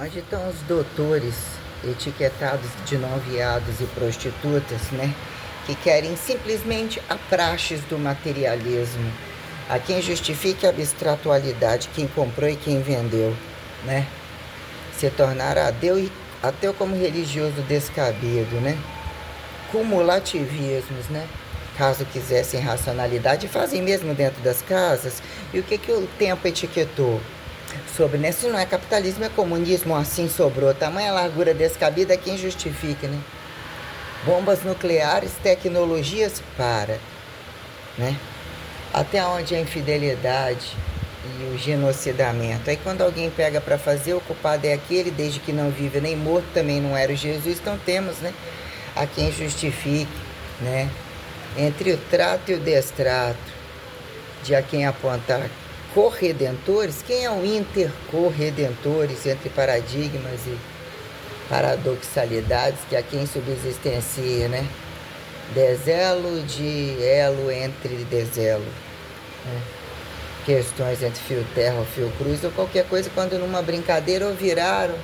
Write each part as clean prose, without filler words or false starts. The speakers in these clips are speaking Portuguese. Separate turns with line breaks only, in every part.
Onde estão os doutores etiquetados de não-viados e prostitutas, né? Que querem simplesmente a praxis do materialismo. A quem justifique a abstratualidade, quem comprou e quem vendeu, né? Se tornar ateu como religioso descabido, né? Cumulativismos, né? Caso quisessem racionalidade, fazem mesmo dentro das casas. E o que o tempo etiquetou? Sobre, né? Se não é capitalismo, é comunismo, assim sobrou. Tamanha largura descabida, quem justifica, né? Bombas nucleares, tecnologias para, né? Até onde a infidelidade e o genocidamento. Aí quando alguém pega para fazer, o culpado é aquele, desde que não vive nem morto, também não era o Jesus. Então temos, né? A quem justifique, né? Entre o trato e o destrato, de a quem apontar corredentores, quem é o intercorredentores entre paradigmas e paradoxalidades, que a quem subsistencia, né? Deselo de elo entre deselo, né? Questões entre fio terra ou fio cruz, ou qualquer coisa, quando numa brincadeira ou viraram,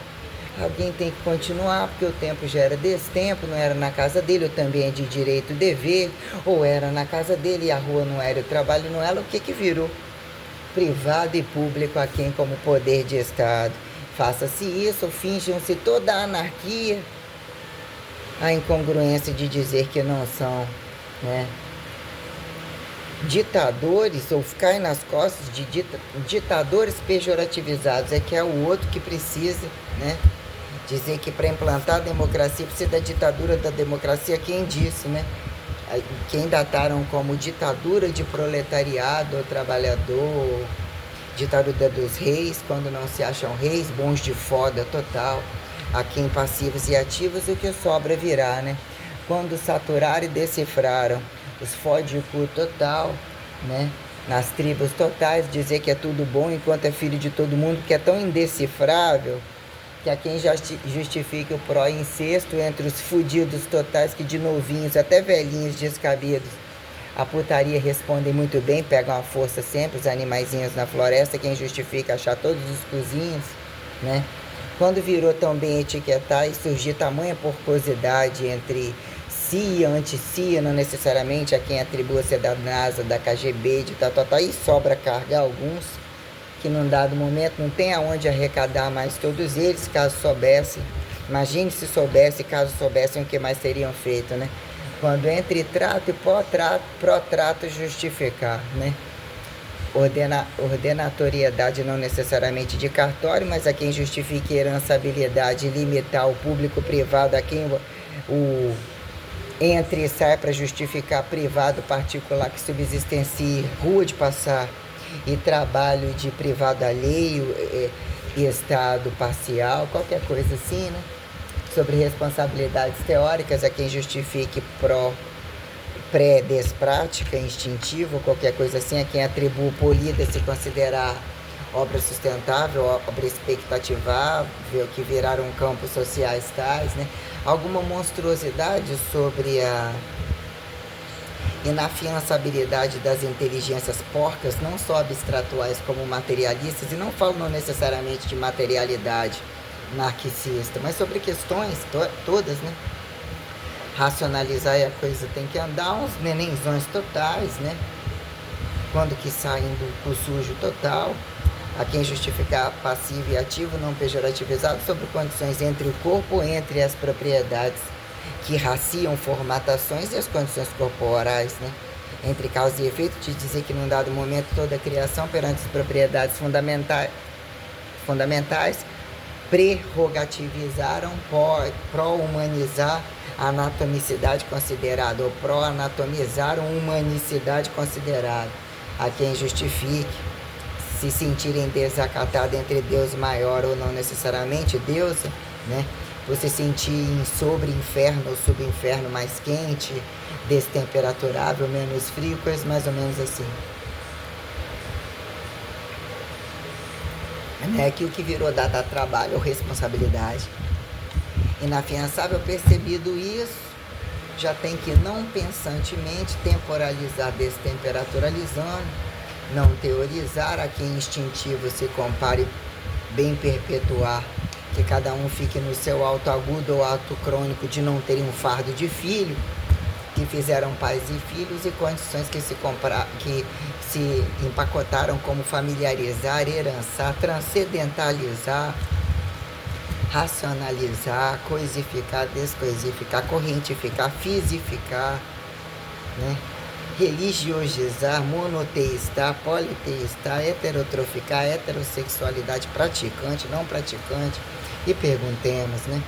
alguém tem que continuar, porque o tempo já era desse tempo, não era na casa dele, ou também é de direito e dever, ou era na casa dele e a rua não era, o trabalho não era, o que virou? Privado e público a quem como poder de Estado. Faça-se isso, finjam-se toda a anarquia, a incongruência de dizer que não são, né, ditadores, ou cai nas costas de ditadores pejorativizados, é que é o outro que precisa, né, dizer que para implantar a democracia precisa da ditadura da democracia. Quem disse, né? Quem dataram como ditadura de proletariado ou trabalhador, ditadura dos reis, quando não se acham reis, bons de foda total, a quem passivos e ativos, o que sobra virá, né? Quando saturaram e decifraram os fódico total, né? Nas tribos totais, dizer que é tudo bom enquanto é filho de todo mundo, que é tão indecifrável, que a quem justifique o pró-incesto entre os fudidos totais que de novinhos até velhinhos descabidos a putaria respondem muito bem, pegam a força sempre, os animaizinhos na floresta, quem justifica achar todos os cozinhos, né? Quando virou também etiquetar e surgir tamanha porcosidade entre CIA e anti-CIA, não necessariamente a quem atribua ser da NASA, da KGB, de tal, e sobra carga a alguns, que num dado momento não tem aonde arrecadar mais todos eles, caso soubessem. Imagine se soubesse, caso soubessem o que mais teriam feito, né? Quando entre trato e pró-trato justificar, né? Ordenatoriedade não necessariamente de cartório, mas a quem justifique herançabilidade e limitar o público privado, a quem o entre e sai para justificar privado particular que subsistencie rua de passar e trabalho de privado alheio e estado parcial, qualquer coisa assim, né? Sobre responsabilidades teóricas, a quem justifique pré-desprática, instintivo, qualquer coisa assim, a quem atribua polida se considerar obra sustentável, obra expectativável, que viraram campos sociais tais, né? Alguma monstruosidade sobre a inafiançabilidade das inteligências porcas, não só abstratuais como materialistas, e não falo não necessariamente de materialidade narcisista, mas sobre questões todas, né? Racionalizar e a coisa tem que andar, uns nenenzões totais, né? Quando que saem do cu sujo total, a quem justificar passivo e ativo, não pejorativizado, sobre condições entre o corpo, entre as propriedades que raciam formatações e as condições corporais, né? Entre causa e efeito, de dizer que num dado momento toda a criação perante as propriedades fundamentais prerrogativizaram, pró-humanizar a anatomicide considerada, ou pró-anatomizaram humanicidade considerada, a quem justifique se sentirem desacatados entre Deus maior ou não necessariamente Deus, né? Você sentir em sobre-inferno ou subinferno mais quente, destemperaturável, menos frio, coisas mais ou menos assim. É que o que virou dá trabalho ou responsabilidade. Inafiançável, percebido isso, já tem que não pensantemente temporalizar destemperaturalizando, não teorizar, a quem instintivo se compare bem perpetuar, que cada um fique no seu alto agudo ou ato crônico de não terem um fardo de filho, que fizeram pais e filhos, e condições que se empacotaram como familiarizar, herançar, transcendentalizar, racionalizar, coisificar, descoisificar, correntificar, fisificar, né? Religiosizar, monoteístar, politeístar, heterotroficar, heterossexualidade, praticante, não praticante. E perguntemos, né?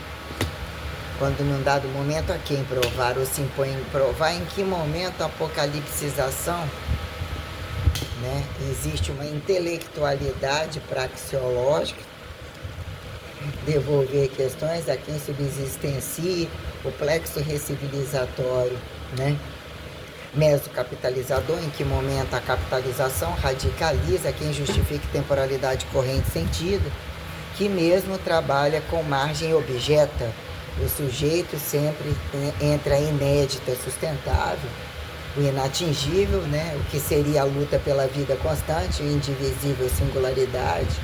Quando num dado momento a quem provar ou se impõe em provar, em que momento a apocalipsização, né? Existe uma intelectualidade praxeológica, devolver questões a quem subsistencie o plexo recivilizatório, né? Mesocapitalizador, em que momento a capitalização radicaliza quem justifique temporalidade corrente sentido, que mesmo trabalha com margem objeta. O sujeito sempre entre a inédita sustentável, o inatingível, né? O que seria a luta pela vida constante, o indivisível singularidade.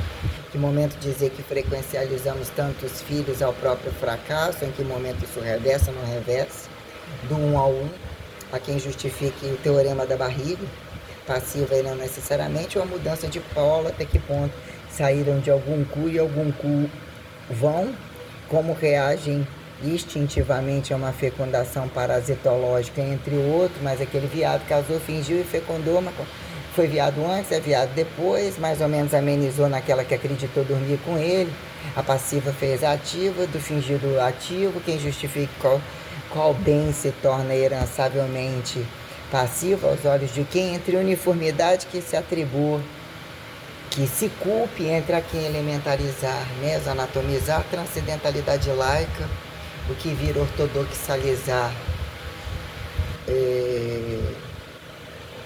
Que momento dizer que frequencializamos tantos filhos ao próprio fracasso, em que momento isso reversa ou não reversa, do 1 ao 1, a quem justifique o teorema da barriga, passiva e não necessariamente, ou a mudança de polo, até que ponto saíram de algum cu e algum cu vão, como reagem instintivamente a uma fecundação parasitológica entre o outro, mas aquele viado casou, fingiu e fecundou, mas foi viado antes, é viado depois, mais ou menos amenizou naquela que acreditou dormir com ele, a passiva fez a ativa, do fingido ativo, quem justifica qual bem se torna herançavelmente passivo aos olhos de quem, entre uniformidade que se atribua, que se culpe entre a quem elementarizar, mesoanatomizar, transcendentalidade laica, o que vira ortodoxalizar,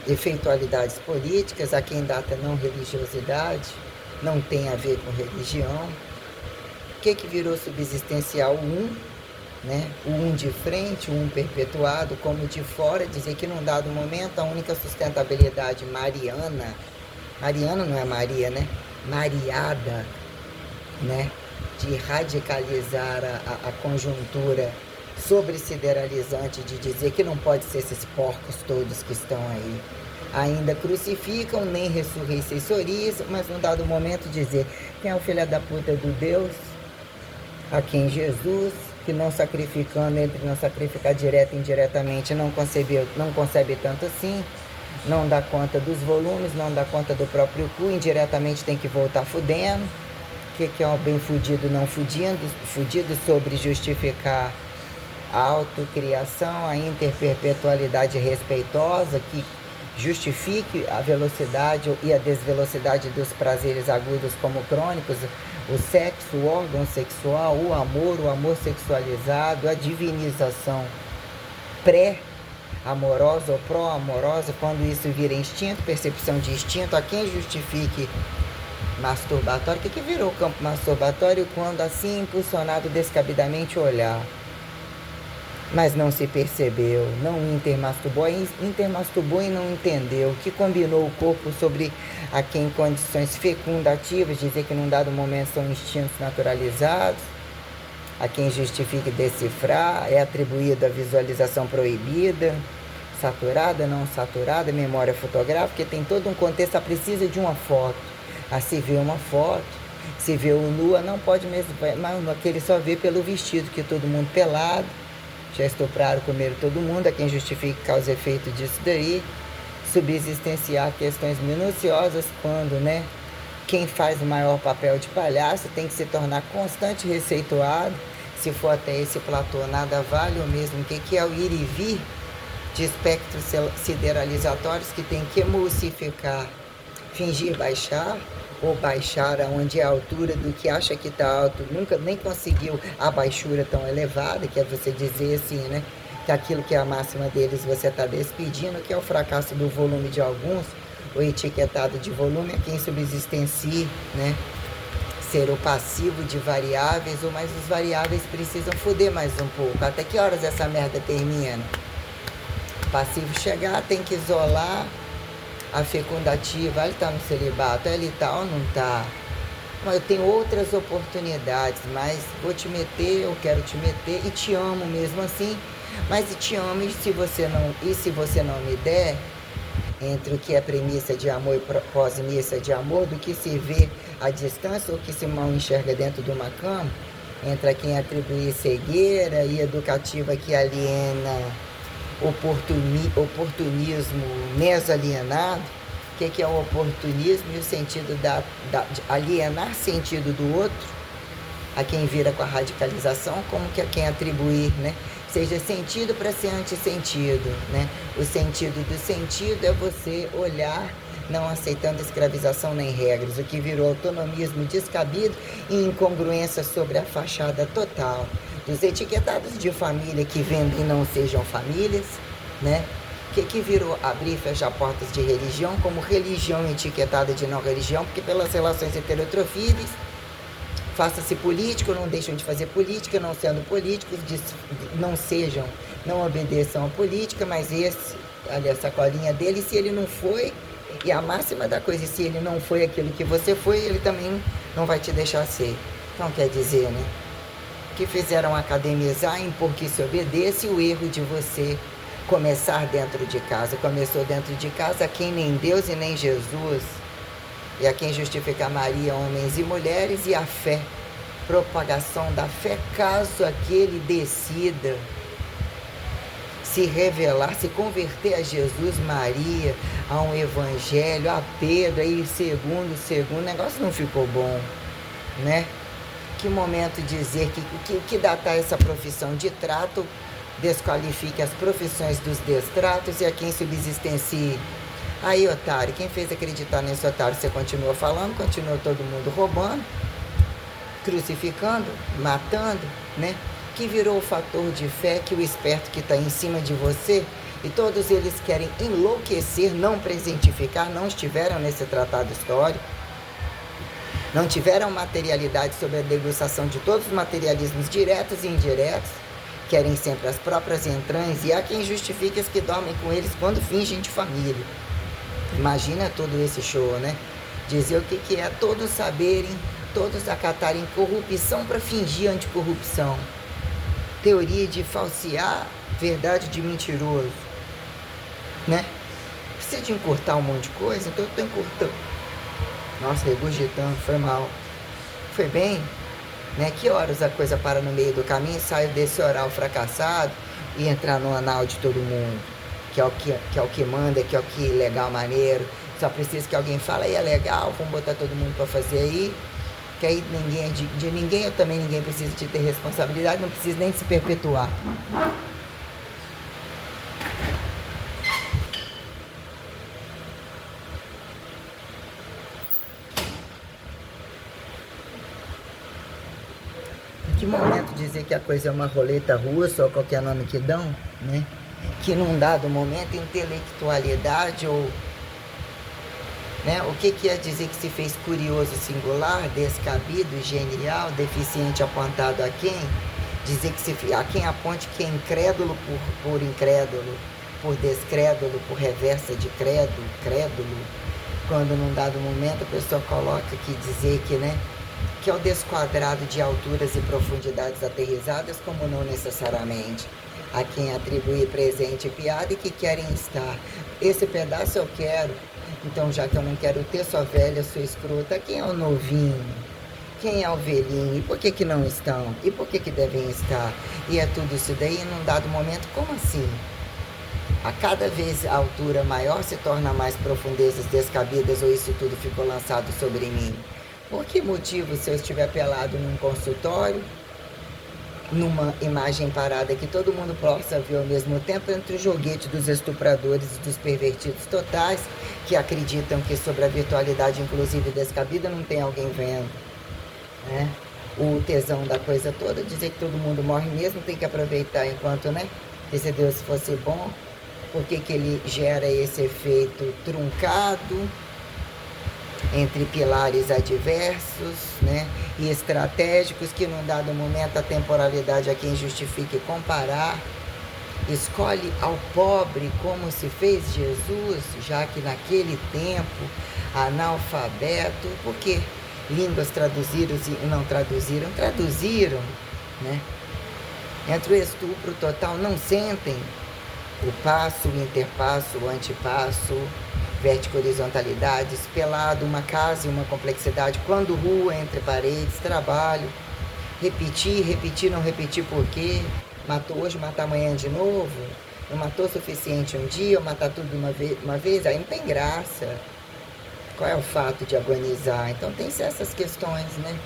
efeitualidades políticas, a quem data não religiosidade, não tem a ver com religião, o que virou subsistencial né? O um de frente, o um perpetuado, como de fora, dizer que num dado momento a única sustentabilidade mariana não é Maria, né? Mariada, né? De radicalizar a conjuntura sobre-sideralizante, de dizer que não pode ser esses porcos todos que estão aí. Ainda crucificam, nem ressurreiçorizam, mas num dado momento dizer quem é o filho da puta do Deus, a quem Jesus, que não sacrificando, entre não sacrificar direta e indiretamente, não concebe tanto assim, não dá conta dos volumes, não dá conta do próprio cu, indiretamente tem que voltar fudendo. O que é o bem fudido não fudido sobre justificar a autocriação, a interperpetualidade respeitosa, que justifique a velocidade e a desvelocidade dos prazeres agudos como crônicos, o sexo, o órgão sexual, o amor sexualizado, a divinização pré-amorosa ou pró-amorosa, quando isso vira instinto, percepção de instinto, a quem justifique masturbatório. O que virou campo masturbatório quando assim impulsionado descabidamente olhar? Mas não se percebeu, não intermasturbou e não entendeu, que combinou o corpo sobre a quem condições fecundativas, dizer que num dado momento são instintos naturalizados, a quem justifique decifrar, é atribuída a visualização proibida, saturada, não saturada, memória fotográfica, tem todo um contexto, ela precisa de uma foto, a se vê uma foto, se vê o nua, não pode mesmo, mas aquele só vê pelo vestido, que todo mundo pelado, já estupraram, comeram todo mundo, a quem justifica causa e efeito disso daí, subsistenciar questões minuciosas quando, né, quem faz o maior papel de palhaço tem que se tornar constante receituado, se for até esse platô nada vale, ou mesmo o que é o ir e vir de espectros sideralizatórios que tem que emulsificar, fingir baixar, ou baixar aonde é a altura do que acha que está alto, nunca nem conseguiu a baixura tão elevada, que é você dizer assim, né, que aquilo que é a máxima deles você está despedindo, que é o fracasso do volume de alguns, o etiquetado de volume é quem subsistencie, né, ser o passivo de variáveis, ou mas os variáveis precisam foder mais um pouco, até que horas essa merda termina? O passivo chegar, tem que isolar a fecundativa, ele está no celibato, ele está ou não está? Mas eu tenho outras oportunidades, mas vou te meter, eu quero te meter e te amo mesmo assim. Mas te amo e se você não me der, entre o que é premissa de amor e pós-missa de amor, do que se vê à distância ou que se mal enxerga dentro de uma cama, entre quem atribui cegueira e educativa que aliena oportunismo mesalienado. O que é o oportunismo e o sentido de alienar sentido do outro, a quem vira com a radicalização, como que a quem atribuir, né? Seja sentido para ser antissentido, né? O sentido do sentido é você olhar não aceitando escravização nem regras, o que virou autonomismo descabido e incongruência sobre a fachada total dos etiquetados de família que vendem não sejam famílias, né? Que virou abrir e fechar portas de religião como religião etiquetada de não religião, porque pelas relações heterotrofíveis, faça-se político, não deixam de fazer política, não sendo políticos, não obedeçam à política, mas olha, essa colinha dele, se ele não foi, e a máxima da coisa, se ele não foi aquilo que você foi, ele também não vai te deixar ser. Então quer dizer, né? Que fizeram academizar, impor que se obedeça, e o erro de você começar dentro de casa. Começou dentro de casa, a quem nem Deus e nem Jesus, e a quem justifica Maria, homens e mulheres, e a fé, propagação da fé, caso aquele decida se revelar, se converter a Jesus, Maria, a um evangelho, a Pedro, aí segundo, o negócio não ficou bom, né? Que momento dizer que datar essa profissão de trato desqualifique as profissões dos destratos e a quem subsistencie. Aí, otário, quem fez acreditar nesse otário? Você continuou falando, continuou todo mundo roubando, crucificando, matando, né? Que virou o fator de fé que o esperto que está em cima de você, e todos eles querem enlouquecer, não presentificar, não estiveram nesse tratado histórico, não tiveram materialidade sobre a degustação de todos os materialismos diretos e indiretos, querem sempre as próprias entranhas, e há quem justifique as que dormem com eles quando fingem de família. Imagina todo esse show, né? Dizer o que é todos saberem, todos acatarem corrupção para fingir anticorrupção. Teoria de falsear verdade de mentiroso, né? Precisa de encurtar um monte de coisa, então eu estou encurtando. Nossa, regurgitando, foi mal. Foi bem, né? Que horas a coisa para no meio do caminho, saio desse oral fracassado e entrar no anal de todo mundo, que é o que manda, que é o que é legal, maneiro. Só precisa que alguém fale, aí é legal, vamos botar todo mundo para fazer aí. Que aí ninguém é de ninguém, eu também ninguém precisa de ter responsabilidade, não precisa nem se perpetuar. Em que momento dizer que a coisa é uma roleta russa ou qualquer nome que dão, né? Que num dado momento intelectualidade ou, né? O que é dizer que se fez curioso, singular, descabido, genial, deficiente apontado a quem? Dizer que a quem aponte que é incrédulo por incrédulo, por descrédulo, por reversa de crédulo, quando num dado momento a pessoa coloca que dizer que, né, que é o desquadrado de alturas e profundidades aterrizadas, como não necessariamente a quem atribui presente e piada e que querem estar. Esse pedaço eu quero. Então, já que eu não quero ter sua velha, sua escrota, quem é o novinho? Quem é o velhinho? E por que não estão? E por que devem estar? E é tudo isso daí, num dado momento, como assim? A cada vez a altura maior se torna mais profundezas descabidas, ou isso tudo ficou lançado sobre mim? Por que motivo, se eu estiver pelado num consultório, numa imagem parada que todo mundo possa ver ao mesmo tempo, entre o joguete dos estupradores e dos pervertidos totais, que acreditam que sobre a virtualidade, inclusive descabida, não tem alguém vendo, né? O tesão da coisa toda, dizer que todo mundo morre mesmo, tem que aproveitar enquanto, né? E se Deus fosse bom, por que ele gera esse efeito truncado entre pilares adversos, né, e estratégicos, que num dado momento a temporalidade a quem justifique comparar, escolhe ao pobre como se fez Jesus, já que naquele tempo analfabeto, porque línguas traduziram e não traduziram, traduziram, né? Entre o estupro total, não sentem o passo, o interpasso, o antepasso, vértigo, horizontalidade, espelado, uma casa e uma complexidade, quando rua, entre paredes, trabalho, repetir, não repetir por quê, matou hoje, matar amanhã de novo, não matou o suficiente um dia, ou matar tudo de uma vez, aí não tem graça. Qual é o fato de agonizar? Então tem essas questões, né?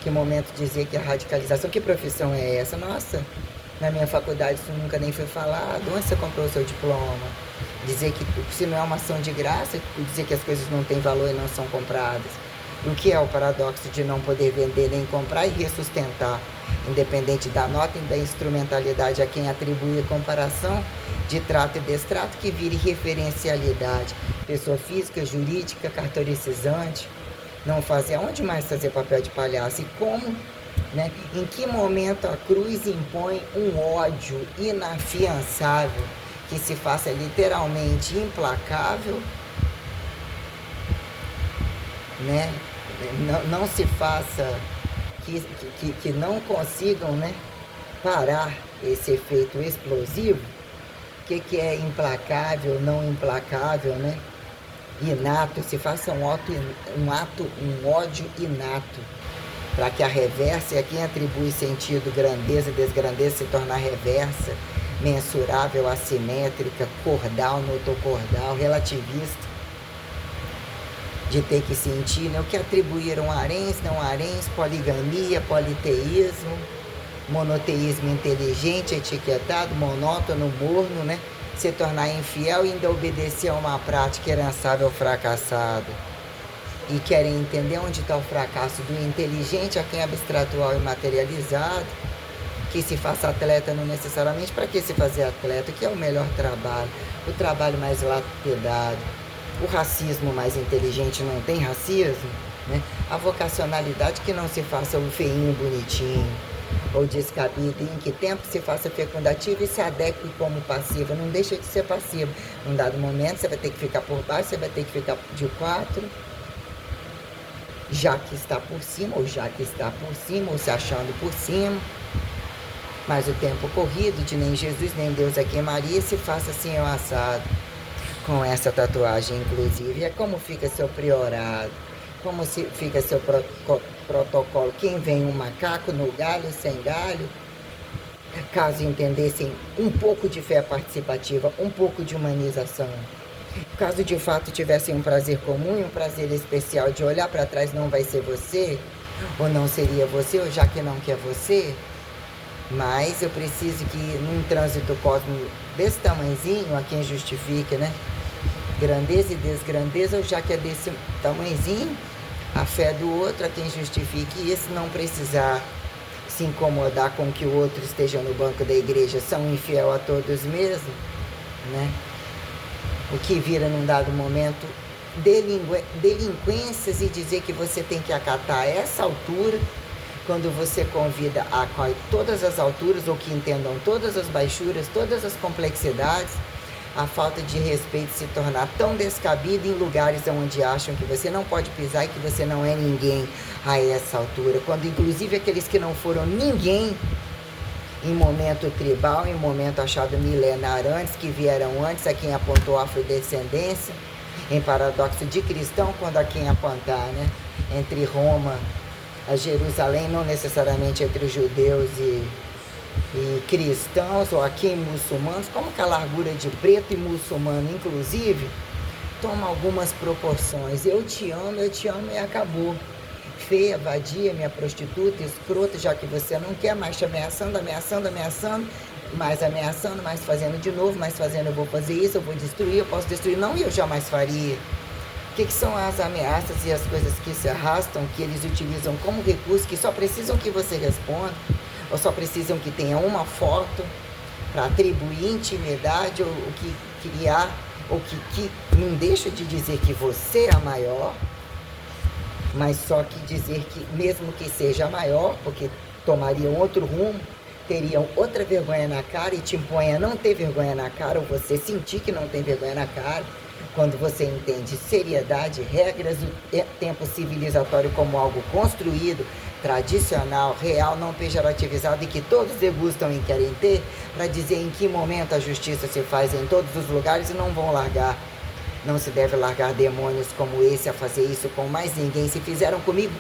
Que momento dizer que a radicalização, que profissão é essa? Nossa, na minha faculdade isso nunca nem foi falado. Onde você comprou o seu diploma? Dizer que se não é uma ação de graça, dizer que as coisas não têm valor e não são compradas. O que é o paradoxo de não poder vender nem comprar e ressustentar, independente da nota e da instrumentalidade a quem atribuir comparação de trato e destrato que vire referencialidade. Pessoa física, jurídica, cartoricizante, não fazer, aonde mais fazer papel de palhaço e como, né? Em que momento a cruz impõe um ódio inafiançável que se faça literalmente implacável, né? Não se faça, que não consigam, né, parar esse efeito explosivo. O que é implacável, não implacável, né? Inato, se faça um ódio inato, para que a reversa, e a quem atribui sentido grandeza e desgrandeza, se tornar reversa, mensurável, assimétrica, cordal, notocordal, relativista, de ter que sentir, né? O que atribuíram arens, não arens, poligamia, politeísmo, monoteísmo inteligente, etiquetado, monótono, morno, né? Se tornar infiel e ainda obedecer a uma prática herançável fracassada. E querem entender onde está o fracasso do inteligente, a quem é abstratual e materializado, que se faça atleta não necessariamente. Para que se fazer atleta? O que é o melhor trabalho? O trabalho mais lapidado. O racismo mais inteligente não tem racismo, né? A vocacionalidade que não se faça o feinho bonitinho ou descabido, em que tempo se faça fecundativo e se adeque como passiva, não deixa de ser passivo. Num dado momento você vai ter que ficar por baixo, você vai ter que ficar de 4, já que está por cima, ou já que está por cima, ou se achando por cima. Mas o tempo corrido de nem Jesus, nem Deus aqui em Maria, se faça assim o assado. Com essa tatuagem, inclusive, é como fica seu priorado, como fica seu protocolo. Quem vem um macaco no galho, sem galho, caso entendessem um pouco de fé participativa, um pouco de humanização, caso de fato tivessem um prazer comum e um prazer especial de olhar para trás, não vai ser você, ou não seria você, ou já que não quer você, mas eu preciso que num trânsito cósmico desse tamanhozinho, a quem justifique, né? Grandeza e desgrandeza, ou já que é desse tamanhozinho, a fé do outro, a quem justifique isso, não precisar se incomodar com que o outro esteja no banco da igreja, são infiel a todos mesmo, né? O que vira num dado momento delinquências e dizer que você tem que acatar a essa altura, quando você convida a todas as alturas, ou que entendam todas as baixuras, todas as complexidades, a falta de respeito se tornar tão descabida em lugares onde acham que você não pode pisar e que você não é ninguém a essa altura, quando inclusive aqueles que não foram ninguém em momento tribal, em momento achado milenar antes, que vieram antes, a quem apontou a afrodescendência, em paradoxo de cristão, quando a quem apontar, né, entre Roma a Jerusalém, não necessariamente entre judeus e cristãos, ou aqui em muçulmanos, como que a largura de preto e muçulmano, inclusive, toma algumas proporções. Eu te amo e acabou. Feia, vadia, minha prostituta, escrota, já que você não quer, mais te ameaçando, mais fazendo de novo, mais fazendo, eu vou fazer isso, eu vou destruir, eu posso destruir. Não, eu jamais faria. O que são as ameaças e as coisas que se arrastam, que eles utilizam como recurso, que só precisam que você responda, ou só precisam que tenha uma foto para atribuir intimidade, ou que criar, ou que não deixa de dizer que você é a maior, mas só que dizer que, mesmo que seja a maior, porque tomariam outro rumo, teriam outra vergonha na cara e te impõe a não ter vergonha na cara, ou você sentir que não tem vergonha na cara, Quando você entende seriedade, regras, o tempo civilizatório como algo construído, tradicional, real, não pejorativizado e que todos degustam e querem ter, para dizer em que momento a justiça se faz em todos os lugares e não vão largar. Não se deve largar demônios como esse a fazer isso com mais ninguém. Se fizeram comigo,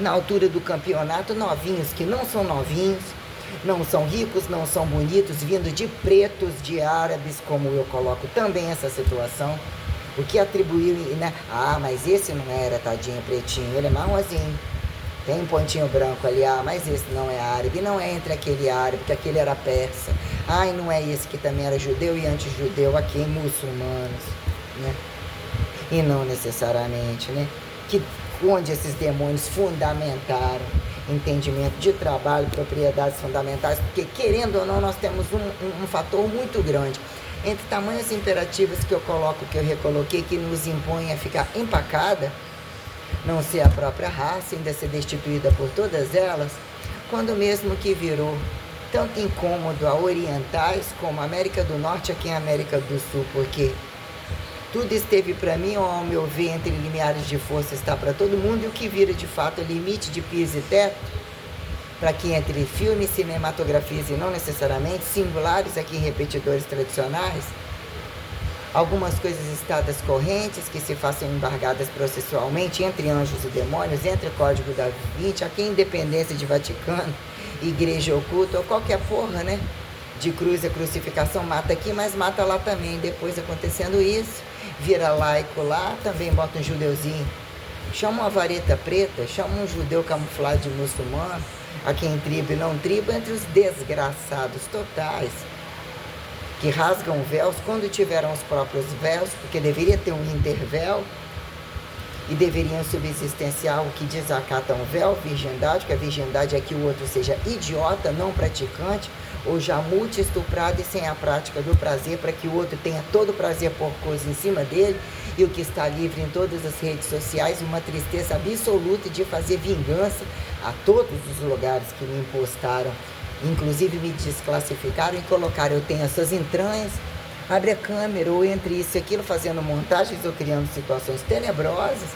na altura do campeonato, novinhos que não são novinhos, não são ricos, não são bonitos, vindo de pretos, de árabes, como eu coloco também essa situação. O que atribuiu, né? Ah, mas esse não era, tadinho, pretinho, ele é marronzinho. Tem um pontinho branco ali, ah, mas esse não é árabe, não é entre aquele árabe, porque aquele era persa. Ah, e não é esse que também era judeu e anti-judeu, aqui muçulmanos, né? E não necessariamente, né? Onde esses demônios fundamentaram entendimento de trabalho, propriedades fundamentais, porque querendo ou não, nós temos um fator muito grande entre tamanhos imperativos que eu coloco, que eu recoloquei, que nos impõem a ficar empacada, não ser a própria raça, ainda ser destituída por todas elas, quando mesmo que virou tanto incômodo a orientais como a América do Norte aqui em América do Sul, porque tudo esteve para mim, ou ao meu ver, entre limiares de força está para todo mundo, e o que vira de fato limite de piso e teto, para que entre filmes, cinematografias e não necessariamente singulares aqui em repetidores tradicionais, algumas coisas estadas correntes que se façam embargadas processualmente entre anjos e demônios, entre o Código da Vinci, aqui em Independência de Vaticano, Igreja Oculta, ou qualquer porra, né? De cruz, a crucificação mata aqui, mas mata lá também. Depois acontecendo isso, vira laico lá, também bota um judeuzinho. Chama uma vareta preta, chama um judeu camuflado de muçulmano, aqui em tribo e não tribo, entre os desgraçados totais, que rasgam véus quando tiveram os próprios véus, porque deveria ter um intervéu, e deveriam subsistenciar o que desacata um véu, virgindade, que a virgindade é que o outro seja idiota, não praticante, ou já multi-estuprado e sem a prática do prazer, para que o outro tenha todo o prazer por coisa em cima dele, e o que está livre em todas as redes sociais, uma tristeza absoluta de fazer vingança a todos os lugares que me impostaram, inclusive me desclassificaram e colocaram, eu tenho essas entranhas, abre a câmera, ou entre isso e aquilo, fazendo montagens ou criando situações tenebrosas,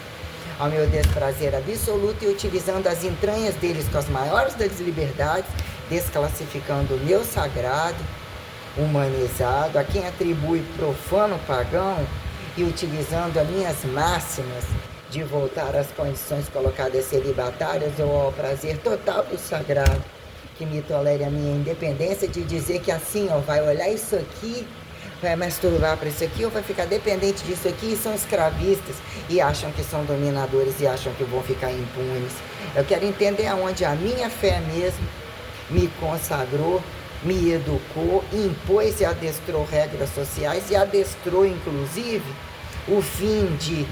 ao meu desprazer absoluto, e utilizando as entranhas deles com as maiores das liberdades, desclassificando o meu sagrado, humanizado, a quem atribui profano pagão, e utilizando as minhas máximas de voltar às condições colocadas celibatárias ou ao prazer total do sagrado, que me tolere a minha independência de dizer que assim, ó, vai olhar isso aqui, vai masturbar para isso aqui, ou vai ficar dependente disso aqui, e são escravistas, e acham que são dominadores, e acham que vão ficar impunes. Eu quero entender aonde a minha fé mesmo me consagrou, me educou, impôs e adestrou regras sociais, e adestrou, inclusive, o fim de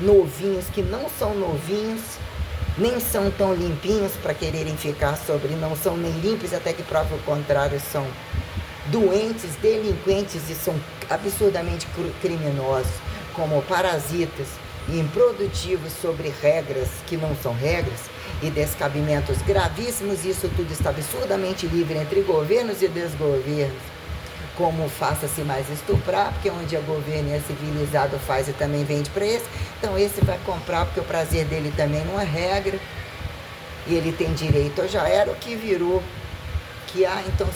novinhos que não são novinhos, nem são tão limpinhos para quererem ficar sobre, não são nem limpos, até que prova o contrário, são doentes, delinquentes e são absurdamente criminosos, como parasitas e improdutivos sobre regras que não são regras e descabimentos gravíssimos. Isso tudo está absurdamente livre entre governos e desgovernos, como faça-se mais estuprar, porque onde é governo e é civilizado faz e também vende para esse, então esse vai comprar porque o prazer dele também não é regra e ele tem direito. Eu já era o que virou, que há então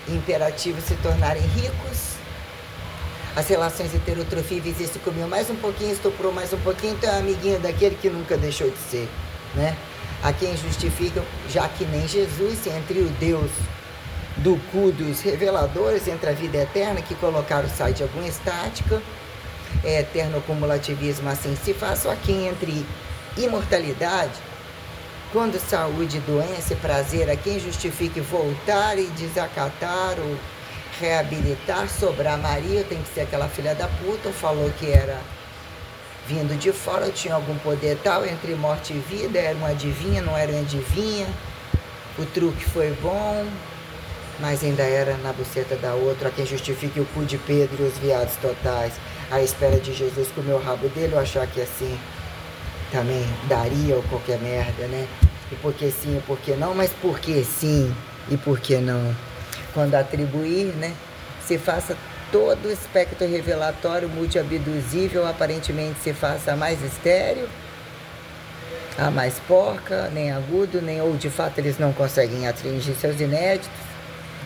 imperativos se tornarem ricos, as relações heterotrofíveis, esse comeu mais um pouquinho, estuprou mais um pouquinho, então é amiguinho daquele que nunca deixou de ser, né? A quem justificam, já que nem Jesus, entre o Deus do cu dos reveladores, entre a vida eterna, que colocaram o site de alguma estática, eterno cumulativismo, assim se faz, só que entre imortalidade, quando saúde, doença e prazer, a quem justifique voltar e desacatar ou reabilitar, sobrar Maria, tem que ser aquela filha da puta, falou que era vindo de fora, tinha algum poder tal, entre morte e vida, era uma adivinha, não era uma adivinha, o truque foi bom, mas ainda era na buceta da outra, a quem justifique o cu de Pedro e os viados totais, à espera de Jesus comer o rabo dele, ou achar que assim também daria ou qualquer merda, né? E por que sim e por que não, mas por que sim e por que não? Quando atribuir, né, se faça todo o espectro revelatório multiabduzível aparentemente se faça a mais estéril, a mais porca, nem agudo, nem ou de fato eles não conseguem atingir seus inéditos.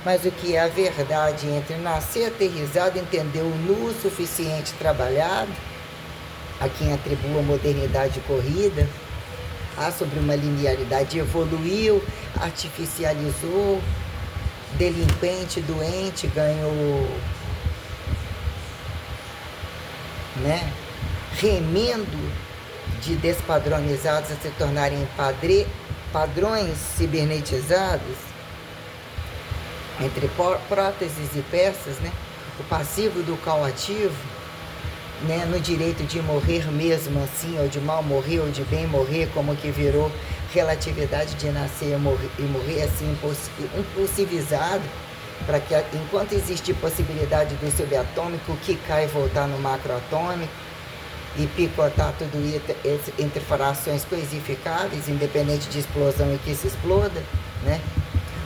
Mas o que é a verdade entre nascer aterrizado, entender o nu o suficiente trabalhado, a quem atribua modernidade corrida, sobre uma linearidade, evoluiu, artificializou, delinquente, doente, ganhou, né, remendo de despadronizados a se tornarem padrões cibernetizados, entre próteses e peças, né, o passivo do coativo, né, no direito de morrer mesmo assim, ou de mal morrer, ou de bem morrer, como que virou relatividade de nascer e morrer assim, impulsivizado, para que enquanto existe possibilidade do subatômico que cai e voltar no macroatômico e picotar tudo isso entre frações coisificáveis, independente de explosão e que se exploda, né?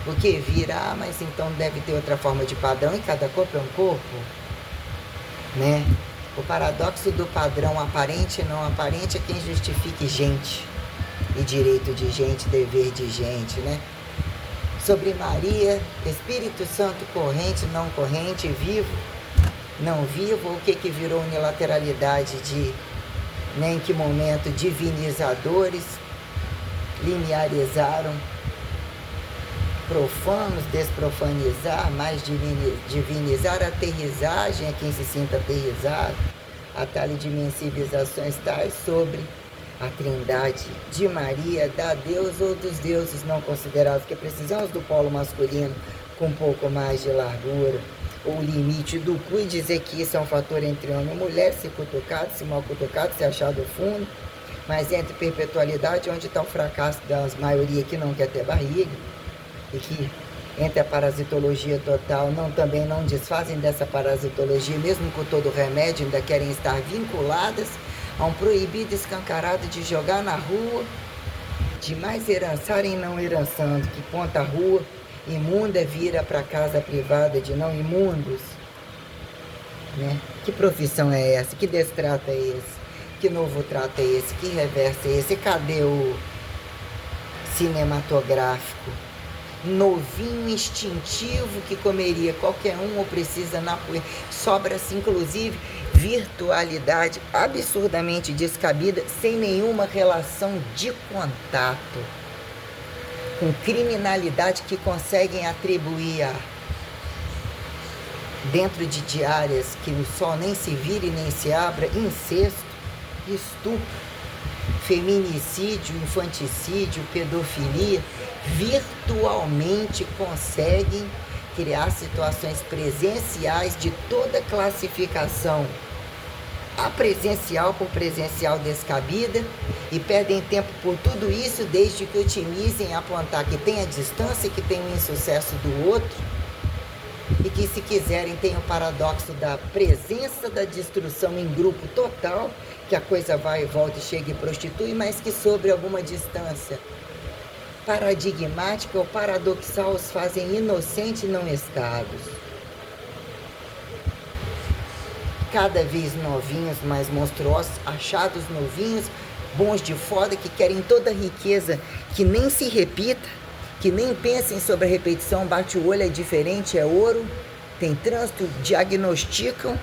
O que vira, mas então deve ter outra forma de padrão e cada corpo é um corpo, né? O paradoxo do padrão aparente e não aparente é quem justifique gente e direito de gente, dever de gente, né? Sobre Maria, Espírito Santo corrente, não corrente, vivo, não vivo, o que virou unilateralidade de, né, em que momento divinizadores linearizaram profanos, desprofanizar, mais divinizar, aterrissagem é quem se sinta aterrissado, a tal de mensivizações tais sobre a trindade de Maria, da Deus ou dos deuses não considerados, que precisamos do polo masculino com um pouco mais de largura, ou limite do cu, e dizer que isso é um fator entre homem e mulher, se cutucado, se mal cutucado, se achado fundo, mas entre perpetualidade, onde está o fracasso da maioria que não quer ter barriga, e que entre a parasitologia total também não desfazem dessa parasitologia, mesmo com todo o remédio, ainda querem estar vinculadas a um proibido escancarado de jogar na rua, de mais herançarem não herançando, que ponta a rua imunda vira para casa privada de não imundos, né? Que profissão é essa? Que destrato é esse? Que novo trato é esse? Que reverso é esse? Cadê o cinematográfico? Novinho, instintivo, que comeria qualquer um ou precisa na poeira. Sobra-se, inclusive, virtualidade absurdamente descabida, sem nenhuma relação de contato, com criminalidade que conseguem atribuir dentro de diárias que o sol nem se vire nem se abra, incesto, estupro, feminicídio, infanticídio, pedofilia, virtualmente conseguem criar situações presenciais de toda classificação, a presencial por presencial descabida, e perdem tempo por tudo isso, desde que otimizem apontar que tem a distância, que tem o insucesso do outro, e que, se quiserem, tem o paradoxo da presença da destruição em grupo total, que a coisa vai e volta e chega e prostitui, mas que sobre alguma distância paradigmática ou paradoxal os fazem inocentes e não estados. Cada vez novinhos, mais monstruosos, achados novinhos, bons de foda, que querem toda a riqueza, que nem se repita, que nem pensem sobre a repetição, bate o olho, é diferente, é ouro, tem trânsito, diagnosticam,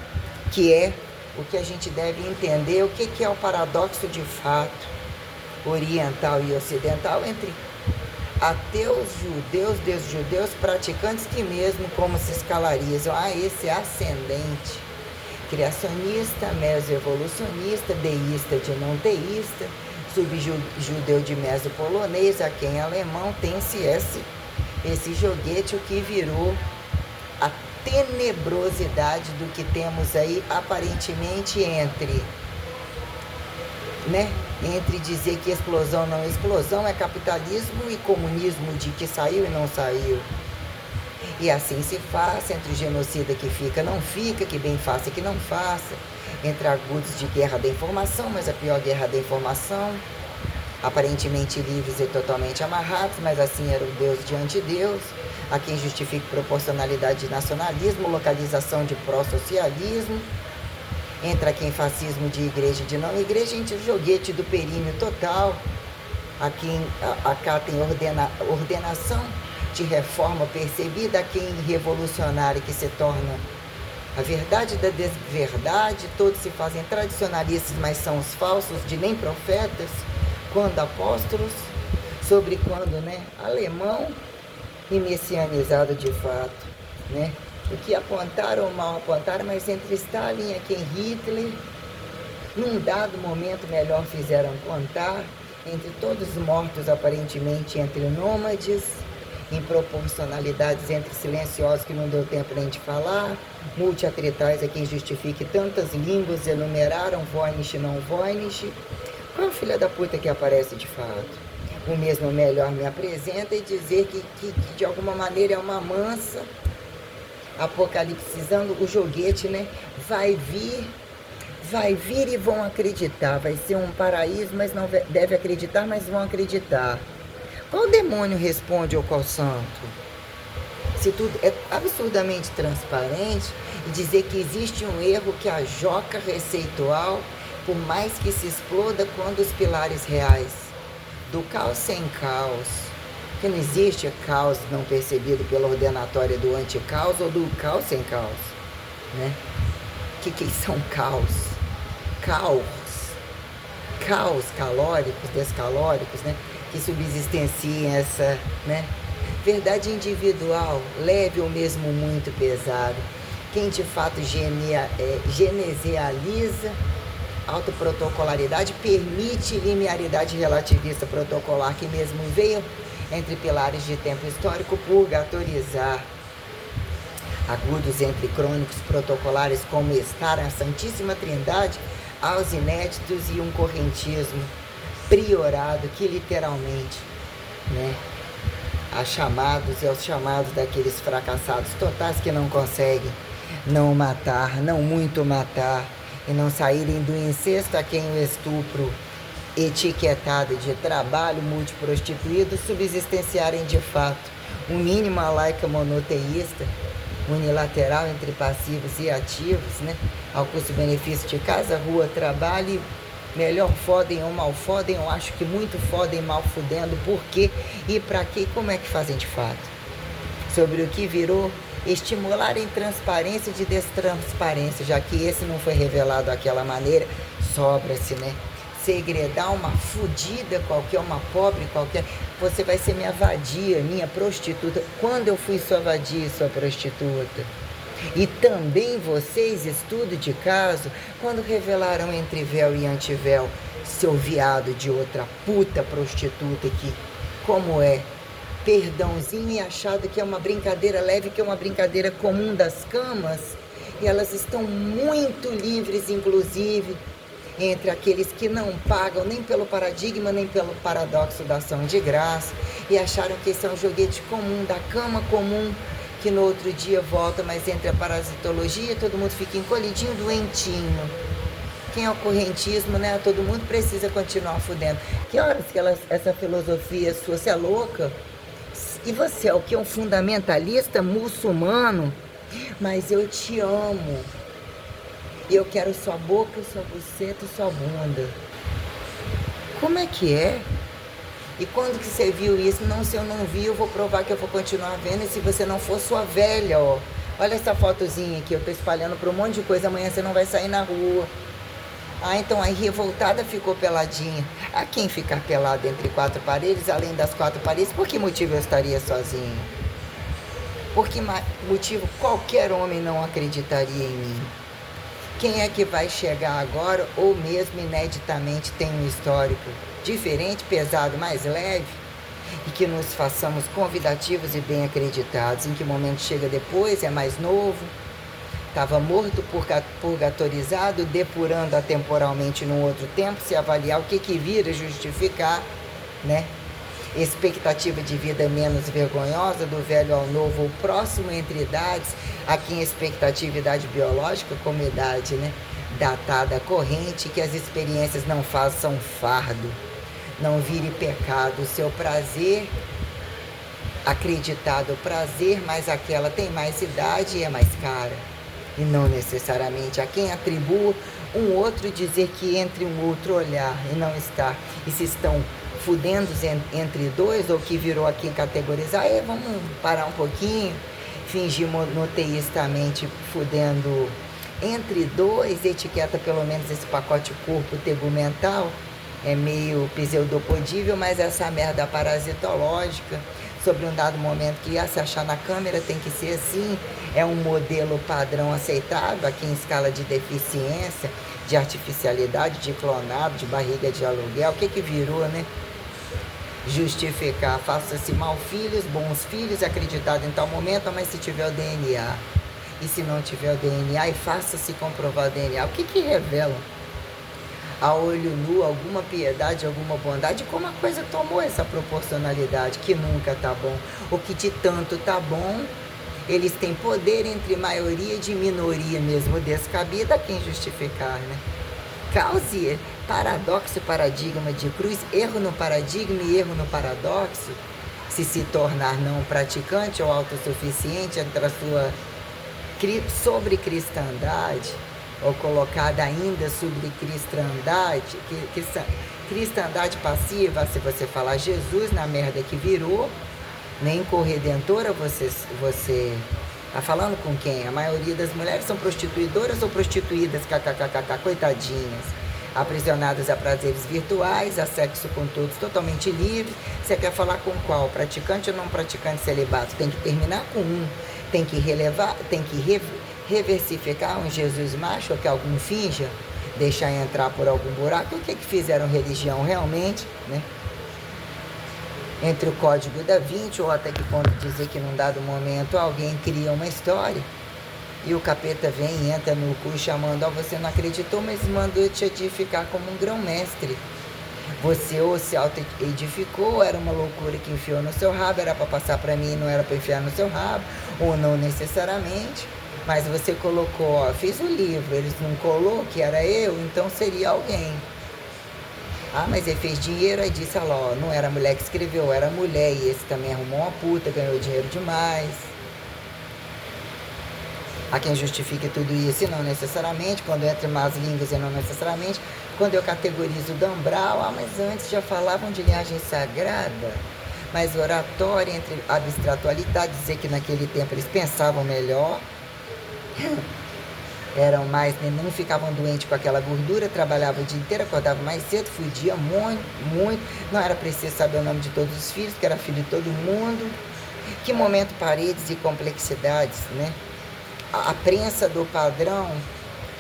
que é o que a gente deve entender, o que é o paradoxo de fato, oriental e ocidental, entre ateus, judeus, praticantes, que mesmo como se escalarizam, esse é ascendente, criacionista, mesoevolucionista, deísta de não teísta, subjudeu de meso-polonês, a quem alemão tem-se esse joguete, o que virou a tenebrosidade do que temos aí, aparentemente entre dizer que explosão não é explosão, é capitalismo, e comunismo de que saiu e não saiu. E assim se faz, entre o genocida que fica, não fica, que bem faça e que não faça, entre agudos de guerra da informação, mas a pior guerra da informação, aparentemente livres e totalmente amarrados, mas assim era o Deus diante de Deus, há quem justifique proporcionalidade de nacionalismo, localização de pró-socialismo, entra quem fascismo de igreja e de não igreja, entre o joguete do períneo total, há quem acatem ordenação de reforma percebida, há quem revolucionário que se torna a verdade da desverdade, todos se fazem tradicionalistas, mas são os falsos de nem profetas, quando apóstolos, sobre quando, né, alemão e messianizado de fato, né? O que apontaram ou mal apontaram, mas entre Stalin e quem Hitler, num dado momento melhor fizeram contar, entre todos os mortos aparentemente entre nômades, em proporcionalidades entre silenciosos que não deu tempo nem de falar, multiatritais a quem justifique tantas línguas, enumeraram Voynich e não Voynich. Qual filha da puta que aparece de fato? O mesmo melhor me apresenta e dizer que de alguma maneira é uma mansa, apocalipsizando o joguete, né? Vai vir e vão acreditar, vai ser um paraíso, mas não deve acreditar, mas vão acreditar. Qual demônio responde ao qual santo? Se tudo é absurdamente transparente e dizer que existe um erro que a joca receitual, por mais que se exploda quando os pilares reais do caos sem caos, que não existe caos não percebido pela ordenatória do anticaos ou do caos sem caos, né? Que são caos? Caos calóricos, descalóricos, né? Que subsistenciem essa, né? Verdade individual, leve ou mesmo muito pesado. Quem de fato genesializa autoprotocolaridade, permite linearidade relativista protocolar que mesmo veio entre pilares de tempo histórico purgatorizar agudos entre crônicos protocolares como estar a Santíssima Trindade aos inéditos e um correntismo priorado que literalmente, né, a chamados e aos chamados daqueles fracassados totais que não conseguem não matar, não muito matar e não saírem do incesto a quem o estupro etiquetado de trabalho multiprostituído subsistenciarem de fato um mínimo a laica monoteísta unilateral entre passivos e ativos, né? Ao custo-benefício de casa, rua, trabalho, melhor fodem ou mal fodem, eu acho que muito fodem mal fudendo, por quê e para quê e como é que fazem de fato. Sobre o que virou, estimular em transparência de destransparência, já que esse não foi revelado daquela maneira, sobra-se, né? Segredar uma fudida qualquer, uma pobre qualquer, você vai ser minha vadia, minha prostituta. Quando eu fui sua vadia e sua prostituta? E também vocês, estudo de caso, quando revelaram entre véu e antivéu, seu viado de outra puta prostituta que, como é, perdãozinho e achado que é uma brincadeira leve, que é uma brincadeira comum das camas, e elas estão muito livres, inclusive, entre aqueles que não pagam nem pelo paradigma, nem pelo paradoxo da ação de graça, e acharam que esse é um joguete comum, da cama comum, que no outro dia volta, mas entre a parasitologia, todo mundo fica encolhidinho, doentinho. Quem é o correntismo, né? Todo mundo precisa continuar fudendo. Que horas que essa filosofia sua, você é louca? E você é o que? Um fundamentalista muçulmano? Mas eu te amo. Eu quero sua boca, sua buceta, sua bunda. Como é que é? E quando que você viu isso? Não, se eu não vi, eu vou provar que eu vou continuar vendo. E se você não for, sua velha, ó. Olha essa fotozinha aqui, eu tô espalhando pra um monte de coisa. Amanhã você não vai sair na rua. Ah, então aí revoltada ficou peladinha. A quem ficar pelado entre quatro paredes, além das quatro paredes, por que motivo eu estaria sozinho? Por que motivo qualquer homem não acreditaria em mim? Quem é que vai chegar agora, ou mesmo ineditamente tem um histórico diferente, pesado, mais leve, e que nos façamos convidativos e bem acreditados? Em que momento chega depois, é mais novo, estava morto, purgatorizado, depurando atemporalmente num outro tempo, se avaliar o que vira justificar, né? Expectativa de vida menos vergonhosa, do velho ao novo ou próximo entre idades, aqui em expectativa idade biológica como idade, né? Datada corrente, que as experiências não façam fardo, não vire pecado, o seu prazer acreditado prazer, mas aquela tem mais idade e é mais cara. E não necessariamente a quem atribua um outro dizer que entre um outro olhar e não estar. E se estão fudendo entre dois, ou que virou aqui categorizar, vamos parar um pouquinho, fingir monoteístamente fudendo entre dois, etiqueta pelo menos esse pacote corpo tegumental, é meio pseudopodível, mas essa merda parasitológica, sobre um dado momento que ia se achar na câmera tem que ser assim, é um modelo padrão aceitável aqui em escala de deficiência, de artificialidade, de clonado, de barriga de aluguel, o que virou, né? Justificar, faça-se mal filhos, bons filhos, acreditado em tal momento, mas se tiver o DNA, e se não tiver o DNA, e faça-se comprovar o DNA, o que revela? A olho nu, alguma piedade, alguma bondade, como a coisa tomou essa proporcionalidade, que nunca tá bom, o que de tanto tá bom, eles têm poder entre maioria de minoria mesmo descabida, a quem justificar, né? Cause paradoxo, paradigma de cruz, erro no paradigma e erro no paradoxo, se tornar não praticante ou autossuficiente entre a sua sobre cristandade, ou colocada ainda sobre cristandade, cristandade passiva, se você falar Jesus na merda que virou, nem corredentora você tá falando com quem? A maioria das mulheres são prostituidoras ou prostituídas, kkkk, coitadinhas, aprisionadas a prazeres virtuais, a sexo com todos totalmente livres. Você quer falar com qual? Praticante ou não praticante celibato? Tem que terminar com um, tem que relevar, tem que reversificar um Jesus macho, ou que algum finja, deixar entrar por algum buraco. O que fizeram religião realmente, né? Entre o código da Vinci, ou até que ponto dizer que num dado momento alguém cria uma história e o capeta vem e entra no cu chamando, você não acreditou, mas mandou te edificar como um grão-mestre. Você ou se auto-edificou, era uma loucura que enfiou no seu rabo, era para passar para mim e não era para enfiar no seu rabo, ou não necessariamente, mas você colocou, fiz o livro, eles não colou que era eu, então seria alguém. Mas ele fez dinheiro, aí disse, não era a mulher que escreveu, era a mulher, e esse também arrumou uma puta, ganhou dinheiro demais. Há quem justifique tudo isso, e não necessariamente, quando entra más línguas e não necessariamente, quando eu categorizo o Dambral, mas antes já falavam de linhagem sagrada, mas oratória entre abstratualidade, dizer que naquele tempo eles pensavam melhor, eram mais, não ficavam doentes com aquela gordura, trabalhavam o dia inteiro, acordavam mais cedo, fudia muito, não era preciso saber o nome de todos os filhos, que era filho de todo mundo. Que momento paredes e complexidades, né? A prensa do padrão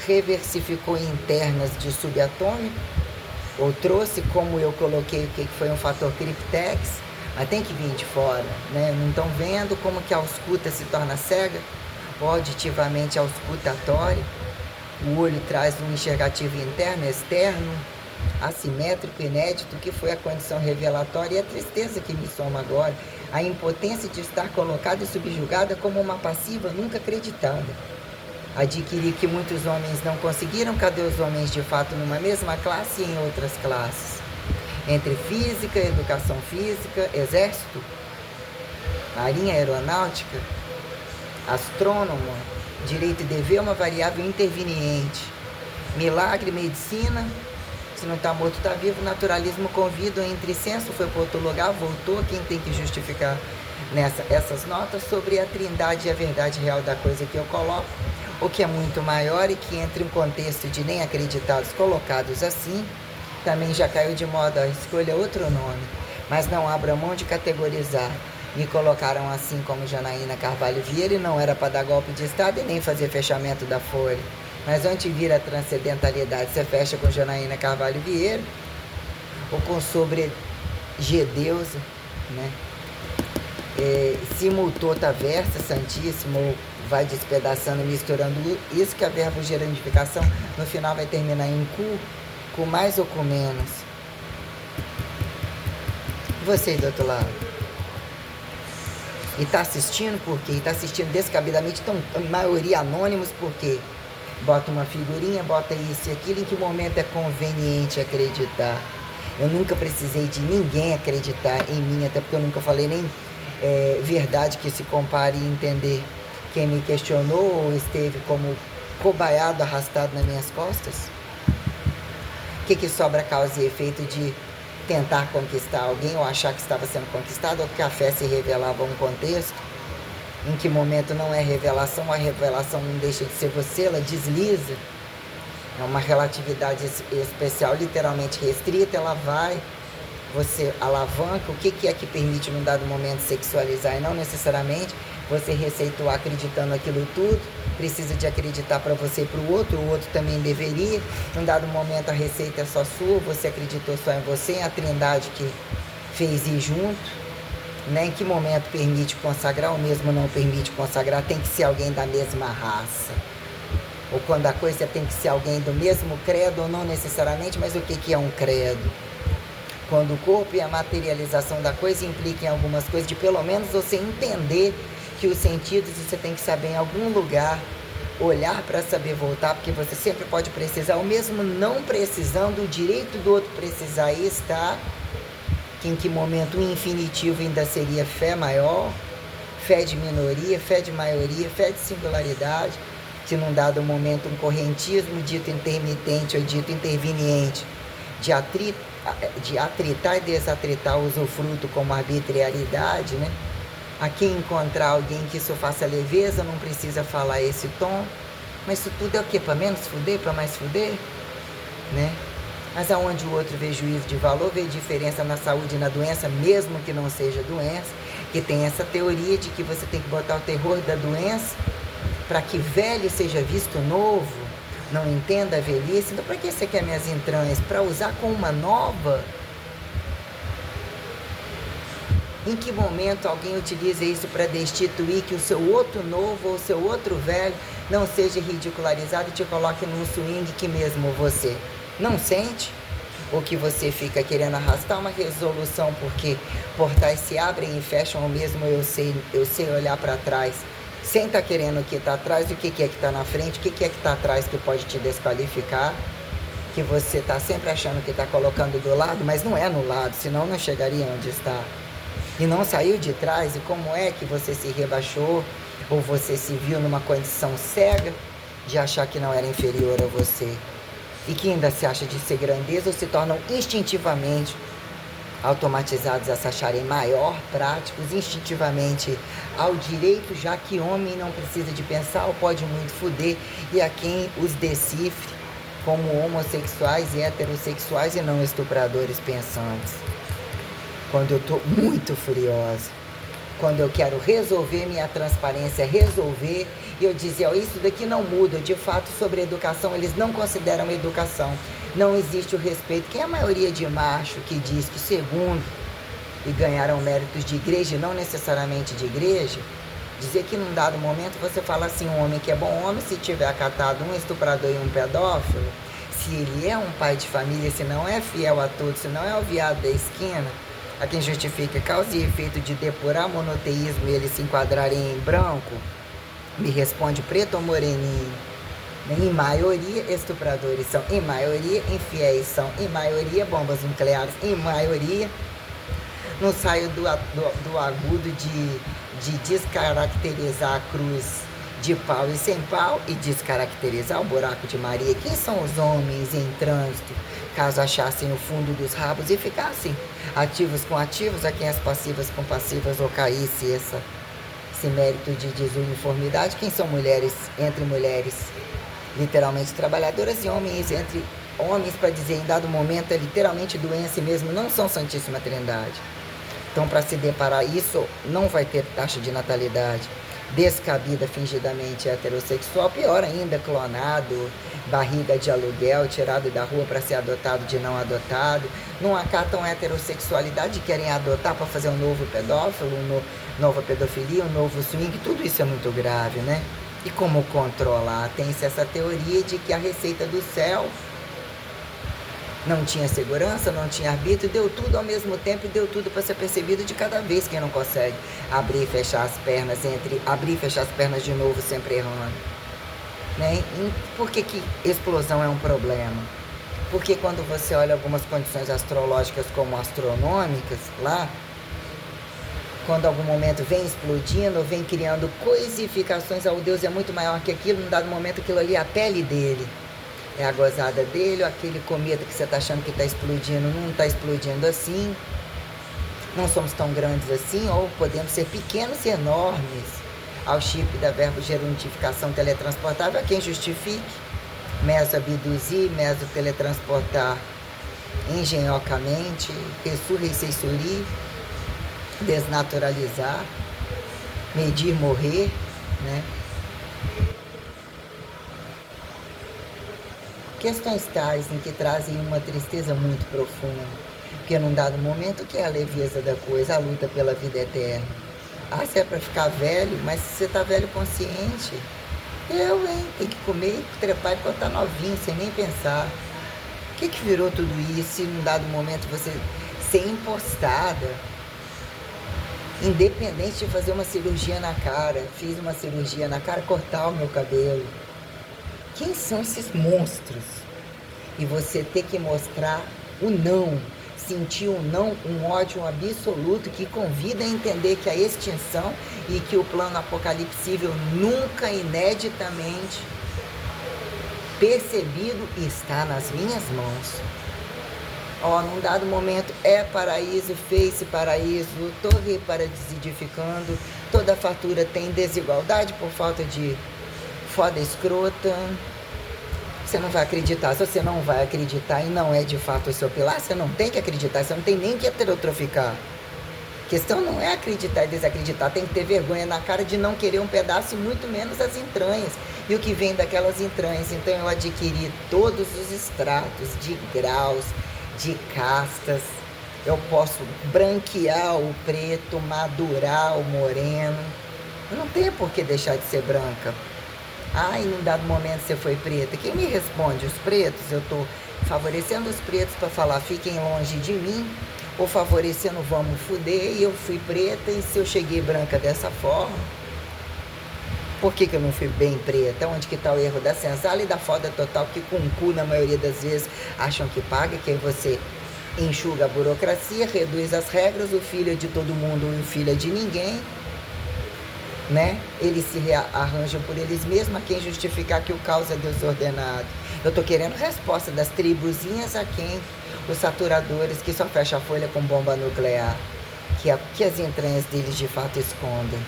reversificou internas de subatômico, ou trouxe, como eu coloquei, o que foi um fator criptex, mas tem que vir de fora, né? Não estão vendo como que a ausculta se torna cega? Auditivamente auscultatório, o olho traz um enxergativo interno, externo, assimétrico, inédito, que foi a condição revelatória, e a tristeza que me soma agora, a impotência de estar colocada e subjugada como uma passiva nunca acreditada. Adquirir que muitos homens não conseguiram, cadê os homens de fato numa mesma classe e em outras classes? Entre física, educação física, exército, marinha aeronáutica, astrônomo, direito e dever é uma variável interveniente. Milagre, medicina, se não está morto, está vivo. Naturalismo convida, entre senso, foi para outro lugar, voltou. Quem tem que justificar essas notas sobre a trindade e a verdade real da coisa que eu coloco, o que é muito maior e que entre um contexto de nem acreditados colocados assim, também já caiu de moda, escolha outro nome, mas não abra mão de categorizar. Me colocaram assim como Janaína Carvalho Vieira, e não era para dar golpe de Estado e nem fazer fechamento da folha. Mas onde vira a transcendentalidade? Você fecha com Janaína Carvalho Vieira ou com sobre Gedeusa, né? Simultota versa, santíssimo, ou vai despedaçando, misturando isso, que a verbo gerandificação no final vai terminar em cu, com mais ou com menos. E você do outro lado? E está assistindo por quê? Está assistindo descabidamente, tão, a maioria anônimos, por quê? Bota uma figurinha, bota isso e aquilo. Em que momento é conveniente acreditar? Eu nunca precisei de ninguém acreditar em mim, até porque eu nunca falei nem verdade que se compare e entender quem me questionou ou esteve como cobaiado, arrastado nas minhas costas? O que sobra causa e efeito de tentar conquistar alguém ou achar que estava sendo conquistado, ou que a fé se revelava a um contexto? Em que momento não é revelação, a revelação não deixa de ser você, ela desliza. É uma relatividade especial, literalmente restrita, ela vai, você alavanca. O que é que permite num dado momento sexualizar? E não necessariamente você receitou acreditando aquilo tudo, precisa de acreditar para você e para o outro também deveria. Num dado momento a receita é só sua, você acreditou só em você, a trindade que fez ir junto. Né? Em que momento permite consagrar ou mesmo não permite consagrar? Tem que ser alguém da mesma raça. Ou quando a coisa tem que ser alguém do mesmo credo, ou não necessariamente, mas o que é um credo? Quando o corpo e a materialização da coisa implicam em algumas coisas, de pelo menos você entender que os sentidos você tem que saber em algum lugar, olhar para saber voltar, porque você sempre pode precisar, ou mesmo não precisando, o direito do outro precisar e estar. Em que momento o infinitivo ainda seria fé maior, fé de minoria, fé de maioria, fé de singularidade, que num dado momento um correntismo dito intermitente ou dito interveniente, de atritar e desatritar o usufruto como arbitrariedade, né? A quem encontrar alguém que isso faça leveza, não precisa falar esse tom, mas isso tudo é o quê? Para menos fuder, para mais fuder, né? Mas aonde o outro vê juízo de valor, vê diferença na saúde e na doença, mesmo que não seja doença, que tem essa teoria de que você tem que botar o terror da doença para que velho seja visto novo, não entenda a velhice. Então, para que você quer minhas entranhas? Para usar com uma nova? Em que momento alguém utiliza isso para destituir que o seu outro novo ou o seu outro velho não seja ridicularizado e te coloque num swing que mesmo você não sente? Ou que você fica querendo arrastar uma resolução porque portais se abrem e fecham, ou mesmo eu sei olhar para trás sem estar querendo o que está atrás, o que é que está na frente, o que é que está atrás que pode te desqualificar, que você está sempre achando que está colocando do lado, mas não é no lado, senão não chegaria onde está. E não saiu de trás, e como é que você se rebaixou, ou você se viu numa condição cega de achar que não era inferior a você, e que ainda se acha de ser grandeza, ou se tornam instintivamente automatizados a se acharem maior, práticos, instintivamente ao direito, já que homem não precisa de pensar ou pode muito fuder, e a quem os decifre como homossexuais e heterossexuais e não estupradores pensantes. Quando eu estou muito furiosa, quando eu quero resolver minha transparência, resolver, e eu dizia, isso daqui não muda, de fato, sobre educação, eles não consideram educação, não existe o respeito. Quem é a maioria de macho que diz que segundo, e ganharam méritos de igreja, e não necessariamente de igreja, dizer que num dado momento você fala assim, um homem que é bom homem, se tiver acatado um estuprador e um pedófilo, se ele é um pai de família, se não é fiel a todos, se não é o viado da esquina, a quem justifica causa e efeito de depurar monoteísmo e eles se enquadrarem em branco, me responde preto ou moreninho. Em maioria, estupradores são, em maioria, infiéis são, em maioria, bombas nucleares, em maioria. Não saio do agudo de descaracterizar a cruz de pau e sem pau e descaracterizar o buraco de Maria. Quem são os homens em trânsito, caso achassem o fundo dos rabos e ficassem ativos com ativos, a quem as passivas com passivas, ou caísse esse mérito de desuniformidade? Quem são mulheres entre mulheres, literalmente trabalhadoras, e homens entre homens, para dizer em dado momento é literalmente doença e mesmo não são Santíssima Trindade. Então, para se deparar isso, não vai ter taxa de natalidade descabida, fingidamente heterossexual, pior ainda, clonado, barriga de aluguel, tirado da rua para ser adotado de não adotado, não acatam heterossexualidade, querem adotar para fazer um novo pedófilo, nova pedofilia, um novo swing, tudo isso é muito grave, né? E como controlar? Tem-se essa teoria de que a receita do céu não tinha segurança, não tinha arbítrio, deu tudo ao mesmo tempo e deu tudo para ser percebido de cada vez. Quem não consegue abrir e fechar as pernas, abrir e fechar as pernas de novo, sempre errando. Né? E por que explosão é um problema? Porque quando você olha algumas condições astrológicas como astronômicas, lá, quando algum momento vem explodindo, vem criando coisificações, o Deus é muito maior que aquilo, num dado momento aquilo ali é a pele dele, é a gozada dele, ou aquele cometa que você está achando que está explodindo, não está explodindo assim, não somos tão grandes assim, ou podemos ser pequenos e enormes, ao chip da verbo gerundificação teletransportável, a quem justifique, meso abduzir, meso teletransportar engenhocamente, ressurrei, desnaturalizar, medir, morrer, né? Questões tais em que trazem uma tristeza muito profunda, porque num dado momento que é a leveza da coisa, a luta pela vida eterna. Se é para ficar velho, mas se você tá velho consciente, tem que comer, trepar enquanto tá novinho, sem nem pensar. O que virou tudo isso se num dado momento você ser impostada, independente de fazer uma cirurgia na cara, fiz uma cirurgia na cara, cortar o meu cabelo. Quem são esses monstros? E você ter que mostrar o não, sentir um não, um ódio absoluto que convida a entender que a extinção e que o plano apocalipsível nunca, ineditamente percebido, está nas minhas mãos. Num dado momento é paraíso, fez-se paraíso, torre paradisidificando, toda fartura tem desigualdade por falta de foda escrota. Você não vai acreditar. Se você não vai acreditar e não é de fato o seu pilar, você não tem que acreditar, você não tem nem que heterotroficar. A questão não é acreditar e desacreditar, tem que ter vergonha na cara de não querer um pedaço e muito menos as entranhas. E o que vem daquelas entranhas. Então eu adquiri todos os estratos de graus, de castas. Eu posso branquear o preto, madurar o moreno. Eu não tenho por que deixar de ser branca. Em um dado momento você foi preta. Quem me responde? Os pretos? Eu estou favorecendo os pretos para falar fiquem longe de mim, ou favorecendo vamos fuder, e eu fui preta, e se eu cheguei branca dessa forma, por que eu não fui bem preta? Onde que está o erro da senzala e da foda total, que com o cu, na maioria das vezes, acham que paga, que aí você enxuga a burocracia, reduz as regras, o filho é de todo mundo e o filho é de ninguém, né? Eles se arranjam por eles mesmos, a quem justificar que o caos é desordenado. Eu tô querendo resposta das tribuzinhas a quem os saturadores que só fecham a folha com bomba nuclear, que as entranhas deles de fato escondem.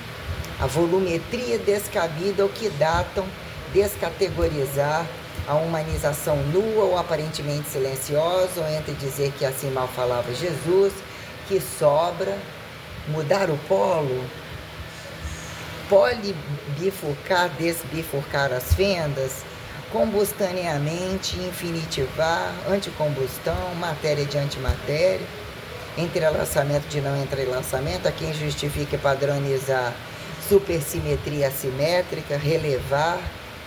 A volumetria descabida ou que datam descategorizar a humanização nua ou aparentemente silenciosa, ou entre dizer que assim mal falava Jesus, que sobra, mudar o polo, polibifurcar, desbifurcar as fendas, combustaneamente, infinitivar, anticombustão, matéria de antimatéria, entrelaçamento de não entrelaçamento, a quem justifique padronizar supersimetria assimétrica, relevar,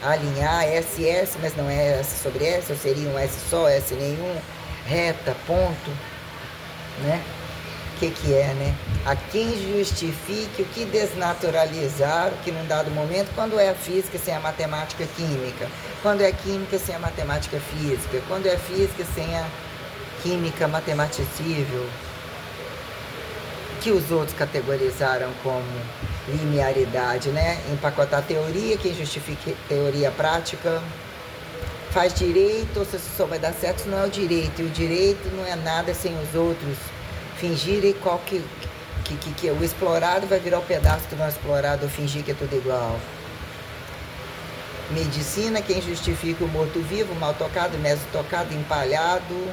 alinhar, SS, mas não é S sobre S, ou seria um S só, S nenhum, reta, ponto, né? O que é, né? A quem justifique o que desnaturalizar, o que num dado momento, quando é a física sem a matemática química, quando é a química sem a matemática física, quando é a física sem a química matematicível, que os outros categorizaram como linearidade, né? Empacotar teoria, quem justifique teoria prática, faz direito, ou se só vai dar certo, isso não é o direito, e o direito não é nada sem os outros fingirem que o explorado vai virar o pedaço do não explorado, ou fingir que é tudo igual. Medicina, quem justifica o morto-vivo, mal tocado, mesotocado, empalhado,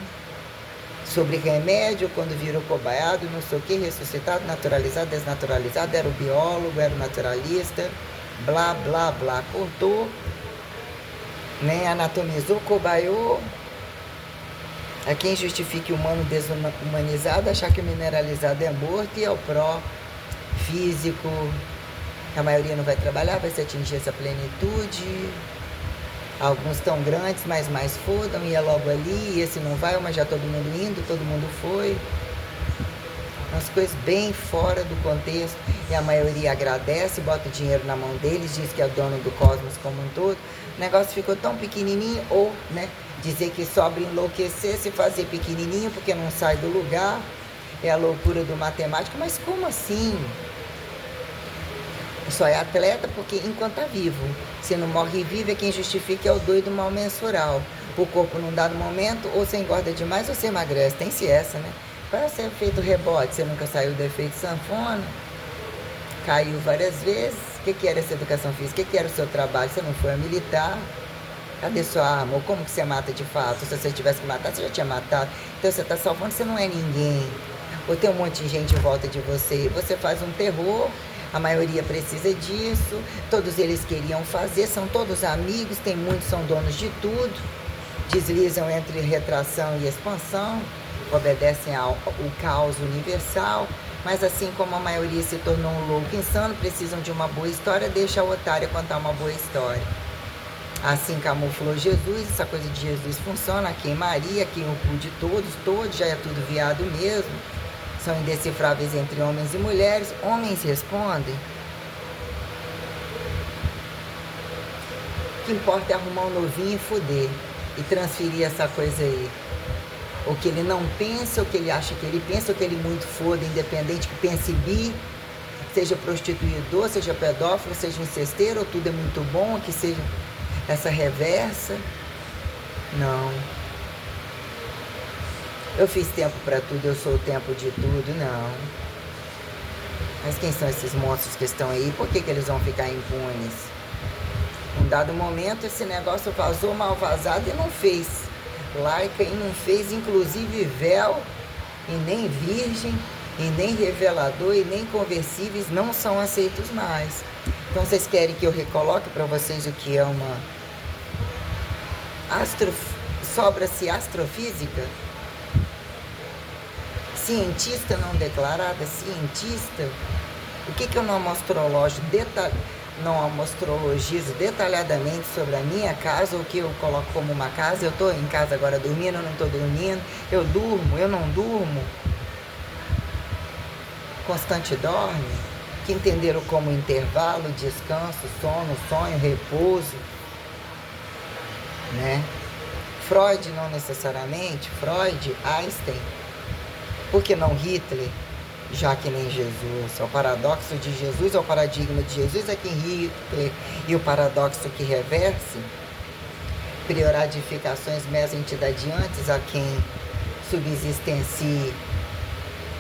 sobre remédio, quando virou cobaiado, não sei o que, ressuscitado, naturalizado, desnaturalizado, era o biólogo, era o naturalista, blá, blá, blá, contou, né, anatomizou, cobaiou. A quem justifique o humano desumanizado, achar que o mineralizado é morto, e ao pró-físico, a maioria não vai trabalhar, vai se atingir essa plenitude. Alguns tão grandes, mas mais fodam, e é logo ali, e esse não vai, mas já todo mundo indo, todo mundo foi. Umas coisas bem fora do contexto, e a maioria agradece, bota o dinheiro na mão deles, diz que é dono do cosmos como um todo. O negócio ficou tão pequenininho, ou, né, dizer que sobra enlouquecer, se fazer pequenininho porque não sai do lugar, é a loucura do matemático, mas como assim? Só é atleta porque enquanto tá vivo. Se não morre vivo, é quem justifica é o doido mal mensural. O corpo num dado momento, ou você engorda demais ou você emagrece. Tem-se essa, né? Para ser feito rebote, você nunca saiu do efeito sanfona, caiu várias vezes. O que era essa educação física? O que era o seu trabalho? Você não foi a militar? Cadê sua arma? Ou como que você mata de fato? Se você tivesse que matar, você já tinha matado. Então você está salvando, você não é ninguém. Ou tem um monte de gente em volta de você. Você faz um terror, a maioria precisa disso. Todos eles queriam fazer, são todos amigos, tem muitos, são donos de tudo. Deslizam entre retração e expansão, obedecem ao caos universal. Mas assim como a maioria se tornou um louco insano, precisam de uma boa história, deixa a otária contar uma boa história. Assim camuflou Jesus, essa coisa de Jesus funciona, quem Maria, quem o cu de todos, já é tudo viado mesmo. São indecifráveis entre homens e mulheres, homens respondem. O que importa é arrumar um novinho e foder, e transferir essa coisa aí. O que ele não pensa, o que ele acha que ele pensa, o que ele muito foda, independente, que pense bi, seja prostituidor, seja pedófilo, seja incesteiro, ou tudo é muito bom, que seja essa reversa. Não. Eu fiz tempo para tudo, eu sou o tempo de tudo, não. Mas quem são esses monstros que estão aí? Por que eles vão ficar impunes? Num dado momento, esse negócio vazou mal vazado e não fez laica, e não fez inclusive véu, e nem virgem, e nem revelador, e nem conversíveis não são aceitos mais. Então vocês querem que eu recoloque para vocês o que é uma sobra-se astrofísica? Cientista não declarada, cientista. O que eu não astrologizo detalhadamente sobre a minha casa, o que eu coloco como uma casa? Eu estou em casa agora dormindo, eu não estou dormindo, eu durmo, eu não durmo. Constante dorme, que entenderam como intervalo, descanso, sono, sonho, repouso, né? Freud não necessariamente, Freud, Einstein, por que não Hitler? Já que nem Jesus. O paradoxo de Jesus, o paradigma de Jesus é que Hitler, e o paradoxo que reverse, prioradificações mesentidadiantes a quem subsistencie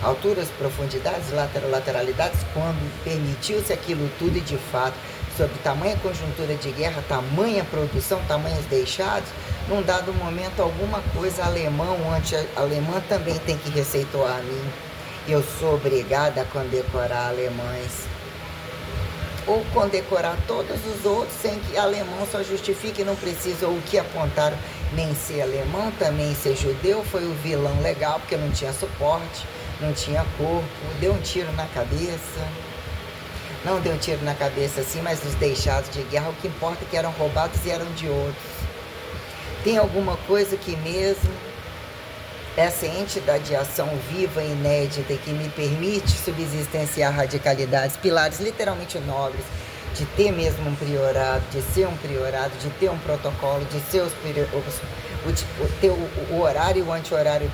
alturas, profundidades, lateralidades, quando permitiu-se aquilo tudo e de fato, sob tamanha conjuntura de guerra, tamanha produção, tamanhos deixados, num dado momento alguma coisa alemã ou anti-alemã também tem que receituar a mim. Eu sou obrigada a condecorar alemães. Ou condecorar todos os outros sem que alemão só justifique, não precisa, ou o que apontaram, nem ser alemão, também ser judeu, foi o vilão legal, porque não tinha suporte, não tinha corpo, deu um tiro na cabeça. Não deu um tiro na cabeça assim, mas os deixados de guerra, o que importa é que eram roubados e eram de outros. Tem alguma coisa que mesmo essa entidade de ação viva e inédita que me permite subsistenciar radicalidades, pilares literalmente nobres, de ter mesmo um priorado, de ser um priorado, de ter um protocolo, de ser ter o horário e o anti-horário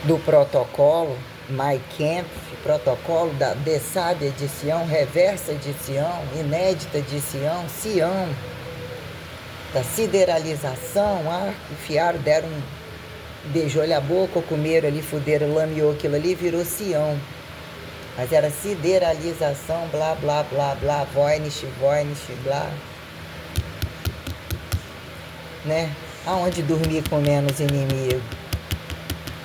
do protocolo, My Camp, protocolo da Sábia de Sião, reversa de Sião, inédita de Sião, Sião, da sideralização, enfiaram, deram beijou-lhe a boca, comeram ali, fuderam, lameou aquilo ali, virou Sião. Mas era sideralização, blá, blá, blá, blá, voinish, blá. Né? Aonde dormir com menos inimigo?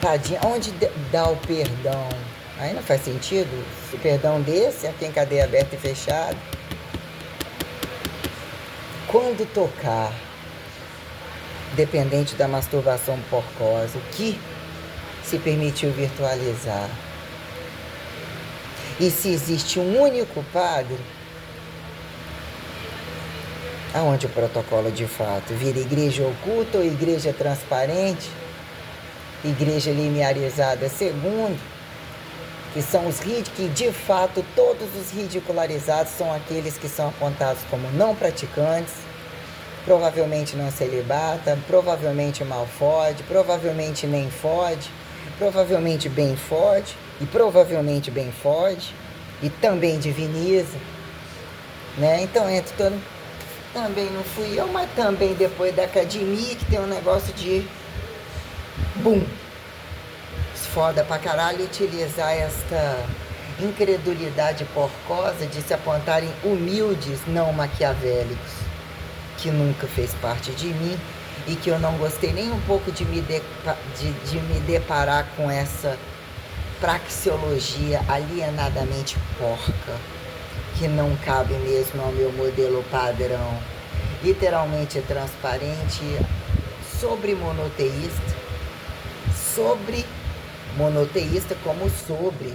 Tadinho, aonde dá o perdão? Aí não faz sentido. Se o perdão desse, aqui em cadeia aberta e fechada. Quando tocar, dependente da masturbação porcosa, o que se permitiu virtualizar? E se existe um único padre, aonde o protocolo de fato vira igreja oculta ou igreja transparente, igreja linearizada segundo, que são os que de fato todos os ridicularizados são aqueles que são apontados como não praticantes, provavelmente não celibata, provavelmente mal fode, provavelmente nem fode, provavelmente bem fode, e provavelmente bem fode, e também diviniza, né? Então entra todo... Também não fui eu, mas também depois da academia, que tem um negócio de... Bum! Foda pra caralho utilizar esta incredulidade porcosa de se apontarem humildes, não maquiavélicos, que nunca fez parte de mim e que eu não gostei nem um pouco de me deparar com essa praxeologia alienadamente porca, que não cabe mesmo ao meu modelo padrão, literalmente transparente, sobre monoteísta, sobre monoteísta como sobre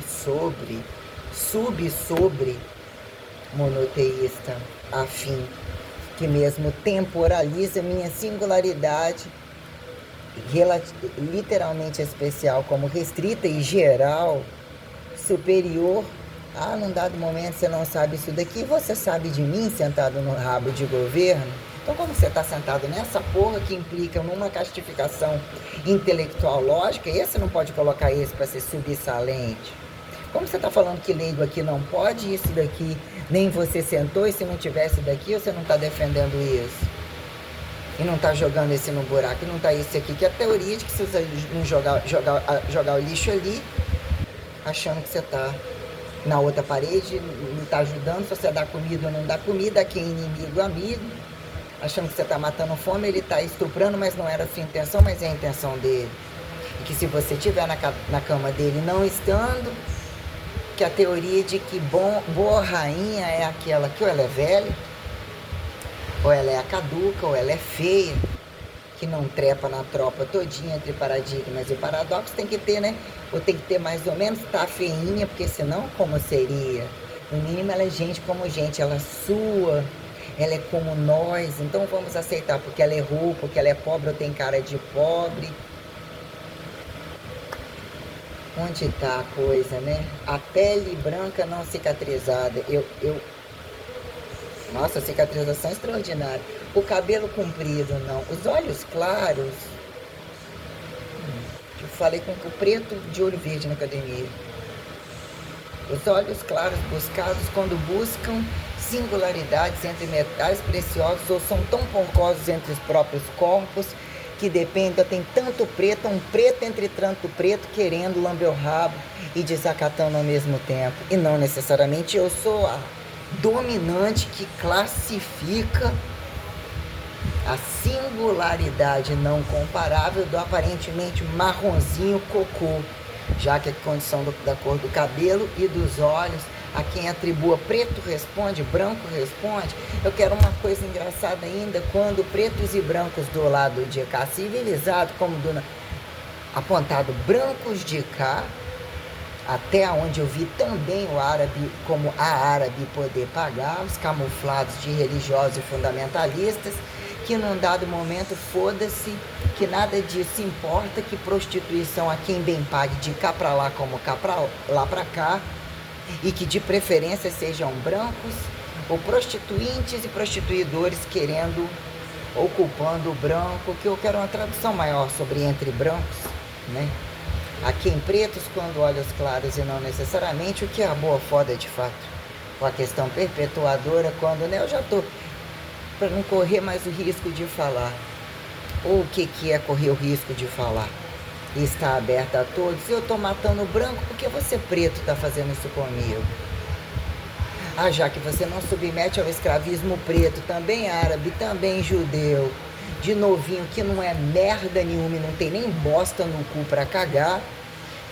monoteísta, afim, que mesmo temporaliza minha singularidade literalmente especial como restrita e geral, superior. Num dado momento você não sabe isso daqui, você sabe de mim sentado no rabo de governo. Então, como você está sentado nessa porra que implica numa castificação intelectual lógica, esse não pode colocar esse para ser subsalente. Como você está falando que leigo aqui não pode, isso daqui nem você sentou, e se não tivesse daqui, você não está defendendo isso. E não está jogando esse no buraco, e não está esse aqui, que é a teoria de que você não jogar o lixo ali, achando que você está na outra parede, não está ajudando, se você dá comida ou não dá comida, a quem é inimigo, amigo, achando que você está matando fome, ele está estuprando, mas não era a sua intenção, mas é a intenção dele. E que se você estiver na cama dele não estando, que a teoria de que boa rainha é aquela que ou ela é velha, ou ela é a caduca, ou ela é feia, que não trepa na tropa todinha entre paradigmas e paradoxos, tem que ter, né? Ou tem que ter mais ou menos, tá feinha, porque senão como seria? No mínimo ela é gente como gente, ela sua, ela é como nós, então vamos aceitar porque ela errou, porque ela é pobre ou tem cara de pobre. Onde tá a coisa, né? A pele branca não cicatrizada, nossa, cicatrização extraordinária. O cabelo comprido, não. Os olhos claros. Eu falei com o preto de olho verde na academia. Os olhos claros buscados quando buscam singularidades entre metais preciosos ou são tão porcosos entre os próprios corpos que dependem, tem tanto preto, um preto entre tanto preto querendo lamber o rabo e desacatando ao mesmo tempo. E não necessariamente eu sou a dominante que classifica a singularidade não comparável do aparentemente marronzinho cocô, já que a condição da cor do cabelo e dos olhos, a quem atribua preto responde, branco responde. Eu quero uma coisa engraçada ainda, quando pretos e brancos do lado de cá, civilizado como apontado brancos de cá, até onde eu vi também o árabe, como a árabe poder pagar, os camuflados de religiosos e fundamentalistas, que num dado momento, foda-se, que nada disso importa, que prostituição a quem bem pague de cá pra lá como cá pra lá pra cá, e que de preferência sejam brancos, ou prostituintes e prostituidores querendo, ocupando o branco, que eu quero uma tradução maior sobre entre brancos, né? Aqui em pretos quando olhos claros e não necessariamente, o que é a boa foda de fato. Com a questão perpetuadora, quando, né, eu já tô, para não correr mais o risco de falar. Ou o que é correr o risco de falar? E está aberta a todos. Eu tô matando o branco porque você preto tá fazendo isso comigo. Já que você não submete ao escravismo preto, também árabe, também judeu, de novinho, que não é merda nenhuma e não tem nem bosta no cu pra cagar,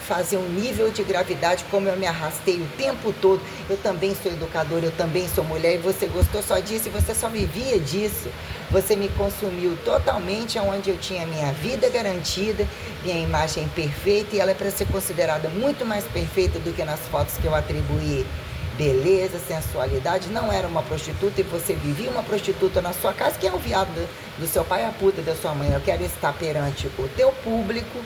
fazer um nível de gravidade como eu me arrastei o tempo todo. Eu também sou educadora, eu também sou mulher, e você gostou só disso, e você só vivia disso. Você me consumiu totalmente, onde eu tinha minha vida garantida, minha imagem perfeita, e ela é para ser considerada muito mais perfeita do que nas fotos que eu atribuí. Beleza, sensualidade, não era uma prostituta e você vivia uma prostituta na sua casa, que é o viado do seu pai, a puta da sua mãe. Eu quero estar perante o teu público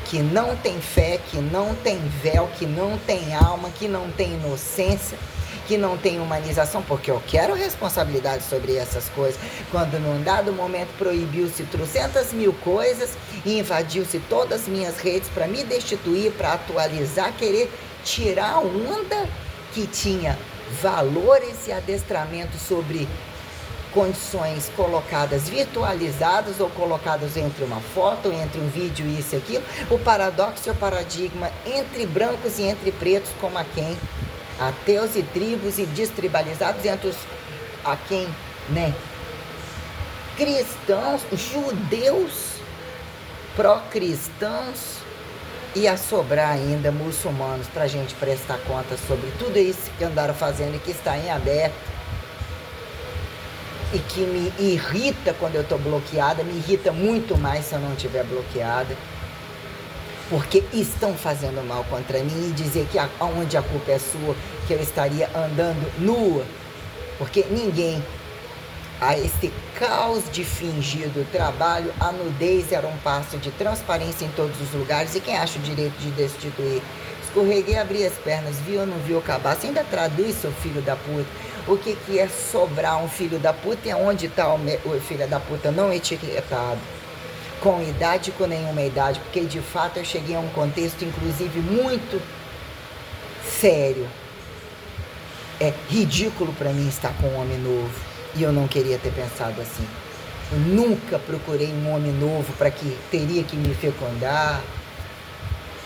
que não tem fé, que não tem véu, que não tem alma, que não tem inocência, que não tem humanização, porque eu quero responsabilidade sobre essas coisas. Quando num dado momento proibiu-se 300.000 coisas e invadiu-se todas as minhas redes para me destituir, para atualizar, querer tirar a onda que tinha valores e adestramento sobre condições colocadas, virtualizadas ou colocadas entre uma foto, entre um vídeo, isso e aquilo, o paradoxo e o paradigma entre brancos e entre pretos, como a quem ateus e tribos e destribalizados, entre os a quem, né, cristãos, judeus, pró-cristãos, e a sobrar ainda muçulmanos para a gente prestar conta sobre tudo isso que andaram fazendo e que está em aberto e que me irrita quando eu estou bloqueada, me irrita muito mais se eu não estiver bloqueada, porque estão fazendo mal contra mim, e dizer que onde a culpa é sua, que eu estaria andando nua, porque ninguém, a esse caos de fingido trabalho, a nudez era um passo de transparência em todos os lugares, e quem acha o direito de destituir? Escorreguei, abri as pernas, viu ou não viu o cabaço? Ainda traduz, seu filho da puta. O que é sobrar um filho da puta e onde está o filho da puta não etiquetado? Com idade, com nenhuma idade, porque de fato eu cheguei a um contexto, inclusive, muito sério. É ridículo para mim estar com um homem novo. E eu não queria ter pensado assim. Eu nunca procurei um homem novo para que teria que me fecundar.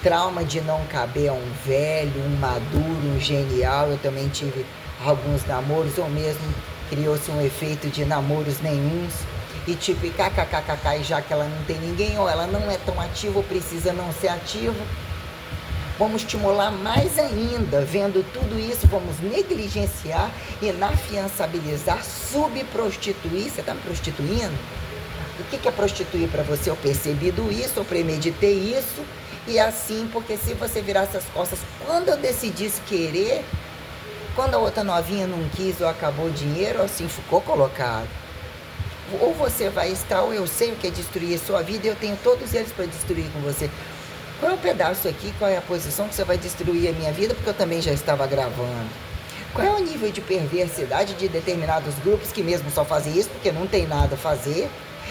Trauma de não caber a um velho, um maduro, um genial. Eu também tive alguns namoros, ou mesmo criou-se um efeito de namoros nenhuns. E tipo, kkkk, e já que ela não tem ninguém, ou ela não é tão ativa, ou precisa não ser ativa, vamos estimular mais ainda. Vendo tudo isso, vamos negligenciar, inafiançabilizar, subprostituir. Você está me prostituindo? O que é prostituir para você? Eu percebi isso, eu premeditei isso, e assim, porque se você virasse as costas, quando eu decidisse querer, quando a outra novinha não quis ou acabou o dinheiro, assim ficou colocado. Ou você vai estar, ou eu sei o que é destruir a sua vida, e eu tenho todos eles para destruir com você. Qual é o pedaço aqui, qual é a posição que você vai destruir a minha vida, porque eu também já estava gravando. Qual é o nível de perversidade de determinados grupos que mesmo só fazem isso porque não tem nada a fazer,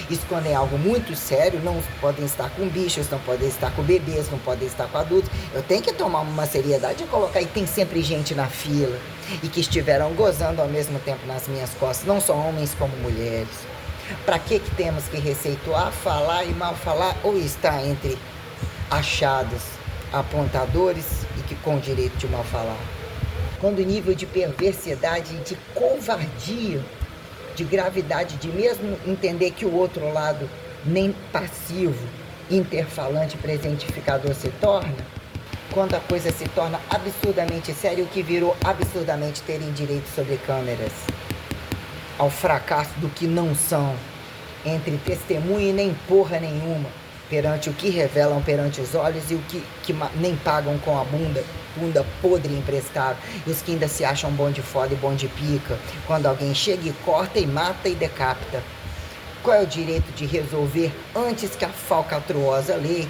escondem algo muito sério, não podem estar com bichos, não podem estar com bebês, não podem estar com adultos. Eu tenho que tomar uma seriedade e colocar, e tem sempre gente na fila, e que estiveram gozando ao mesmo tempo nas minhas costas, não só homens como mulheres. Para que temos que receituar, falar e mal falar, ou estar entre achados, apontadores e que com direito de mal falar? Quando o nível de perversidade, de covardia, de gravidade, de mesmo entender que o outro lado nem passivo, interfalante, presentificador se torna, quando a coisa se torna absurdamente séria, o que virou absurdamente terem direito sobre câmeras, ao fracasso do que não são, entre testemunha e nem porra nenhuma, perante o que revelam perante os olhos, e o que nem pagam com a bunda podre emprestado, e os que ainda se acham bom de foda e bom de pica, quando alguém chega e corta e mata e decapita. Qual é o direito de resolver antes que a falcatruosa lei,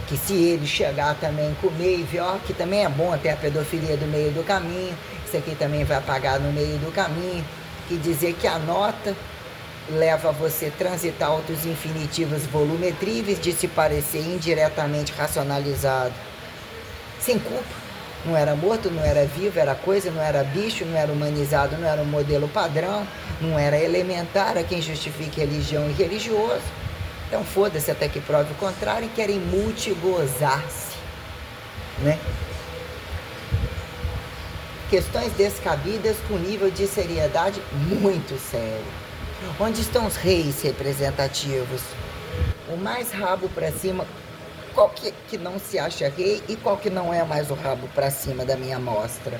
que se ele chegar também comer e ver, ó, que também é bom até a pedofilia do meio do caminho, isso aqui também vai pagar no meio do caminho, que dizer que a nota leva você a transitar outros infinitivos volumetríveis de se parecer indiretamente racionalizado, sem culpa. Não era morto, não era vivo, era coisa, não era bicho, não era humanizado, não era um modelo padrão, não era elementar a quem justifique religião e religioso. Então foda-se até que prove o contrário, e querem multigozar-se, né? Questões descabidas com nível de seriedade muito sério. Onde estão os reis representativos? O mais rabo para cima, qual que não se acha rei e qual que não é mais o rabo para cima da minha amostra?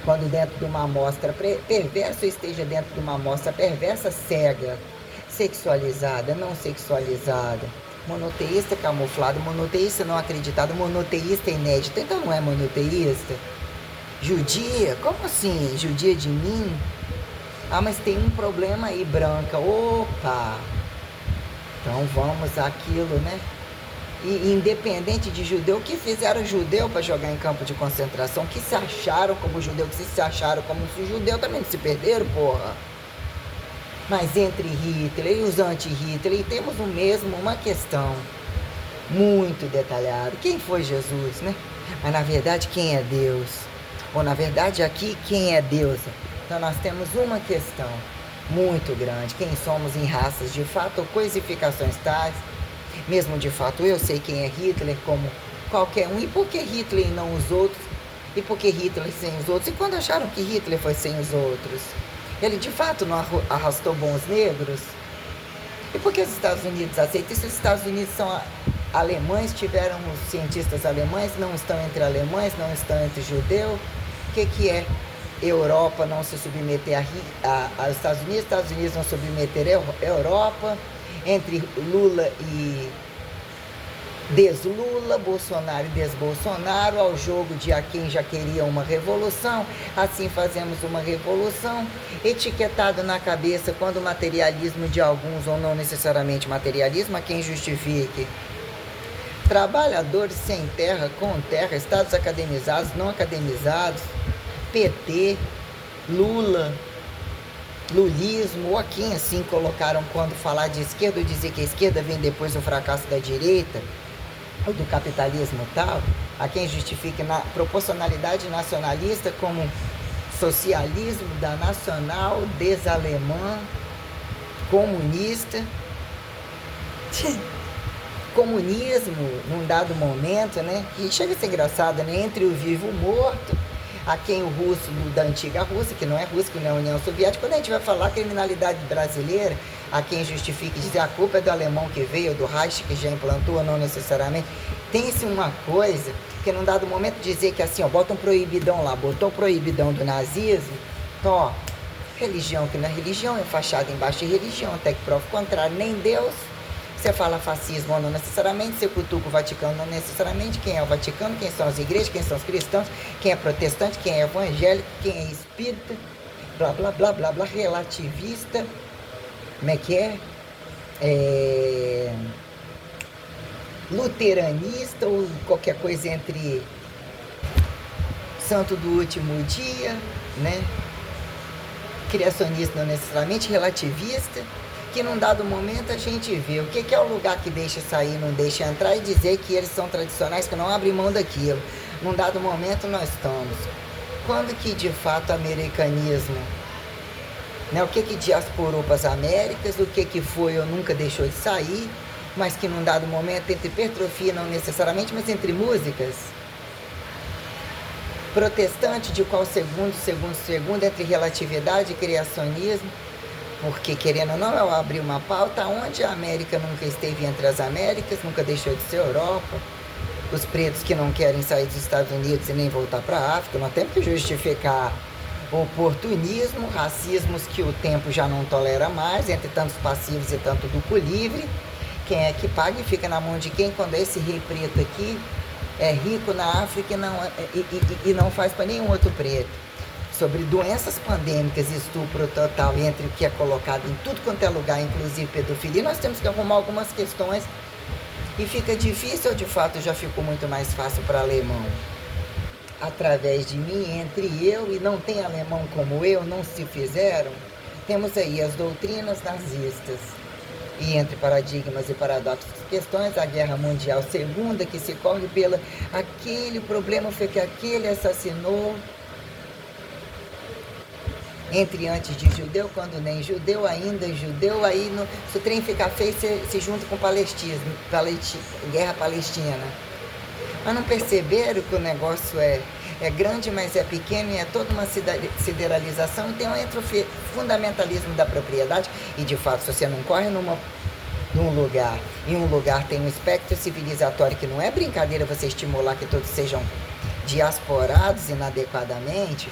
Quando dentro de uma amostra perversa, esteja dentro de uma amostra perversa, cega, sexualizada, não sexualizada, monoteísta camuflado, monoteísta não acreditado, monoteísta inédito, então não é monoteísta? Judia? Como assim? Judia de mim? Ah, mas tem um problema aí, branca. Opa! Então vamos àquilo, né? e independente de judeu, que fizeram judeu para jogar em campo de concentração, que se acharam como judeu, que se acharam como se judeu, também não se perderam, porra. Mas entre Hitler e os anti-Hitler, temos o mesmo, uma questão muito detalhada. Quem foi Jesus, né? Mas na verdade, quem é Deus? Ou na verdade, aqui, quem é Deus? Então nós temos uma questão muito grande. Quem somos em raças de fato ou coisificações tais? Mesmo de fato, eu sei quem é Hitler como qualquer um. E por que Hitler e não os outros? E por que Hitler sem os outros? E quando acharam que Hitler foi sem os outros? Ele de fato não arrastou bons negros? E por que os Estados Unidos aceitam? E se os Estados Unidos são alemães, tiveram os cientistas alemães, não estão entre alemães, não estão entre judeus? O que é Europa não se submeter aos Estados Unidos não submeter a Europa, entre Lula e des-Lula, Bolsonaro e des-Bolsonaro, ao jogo de a quem já queria uma revolução, assim fazemos uma revolução, etiquetado na cabeça quando o materialismo de alguns, ou não necessariamente materialismo, a quem justifique. Trabalhadores sem terra, com terra, estados academizados, não academizados, PT, Lula, lulismo, ou a quem assim colocaram quando falar de esquerda, ou dizer que a esquerda vem depois do fracasso da direita, ou do capitalismo tal, a quem justifique na proporcionalidade nacionalista como socialismo da nacional, desalemã, comunista. Comunismo, num dado momento, né? E chega a ser engraçado, né? Entre o vivo e o morto, a quem o russo da antiga Rússia, que não é Rússia, que não é a União Soviética, quando a gente vai falar criminalidade brasileira, a quem justifique dizer a culpa é do alemão que veio, do Reich que já implantou, não necessariamente. Tem-se uma coisa que num dado momento dizer que assim, ó, bota um proibidão lá, botou o proibidão do nazismo, então, ó, religião que não é religião, é fachada embaixo de religião, até que prova o contrário, nem Deus. Você fala fascismo ou não necessariamente, você cutuca o Vaticano não necessariamente, quem é o Vaticano, quem são as igrejas, quem são os cristãos, quem é protestante, quem é evangélico, quem é espírita, blá, blá, blá, blá, blá, relativista, como é que é? Luteranista ou qualquer coisa entre santo do último dia, né? Criacionista não necessariamente, relativista, que num dado momento a gente vê o que é o lugar que deixa sair, não deixa entrar, e dizer que eles são tradicionais, que não abrem mão daquilo. Num dado momento nós estamos. Quando que de fato americanismo, né, o que diasporou para as Américas, o que foi ou nunca deixou de sair, mas que num dado momento entre hipertrofia, não necessariamente, mas entre músicas. Protestante de qual segundo, entre relatividade e criacionismo, porque, querendo ou não, eu abri uma pauta onde a América nunca esteve entre as Américas, nunca deixou de ser Europa. Os pretos que não querem sair dos Estados Unidos e nem voltar para a África, não tem que justificar oportunismo, racismos que o tempo já não tolera mais, entre tantos passivos e tanto duplo livre. Quem é que paga e fica na mão de quem, quando esse rei preto aqui é rico na África e não faz para nenhum outro preto. Sobre doenças pandêmicas e estupro total entre o que é colocado em tudo quanto é lugar, inclusive pedofilia, nós temos que arrumar algumas questões e fica difícil, ou de fato já ficou muito mais fácil para alemão. Através de mim, entre eu e não tem alemão como eu, não se fizeram, temos aí as doutrinas nazistas. E entre paradigmas e paradoxos questões, a Guerra Mundial II, que se corre pela aquele problema foi que aquele assassinou, entre antes de judeu, quando nem judeu, ainda judeu, aí no, se o trem ficar feio, se junta com guerra palestina. Mas não perceberam que o negócio é grande, mas é pequeno, e é toda uma sideralização, então entra o fundamentalismo da propriedade, e de fato, se você não corre num lugar, e um lugar tem um espectro civilizatório que não é brincadeira você estimular que todos sejam diasporados inadequadamente.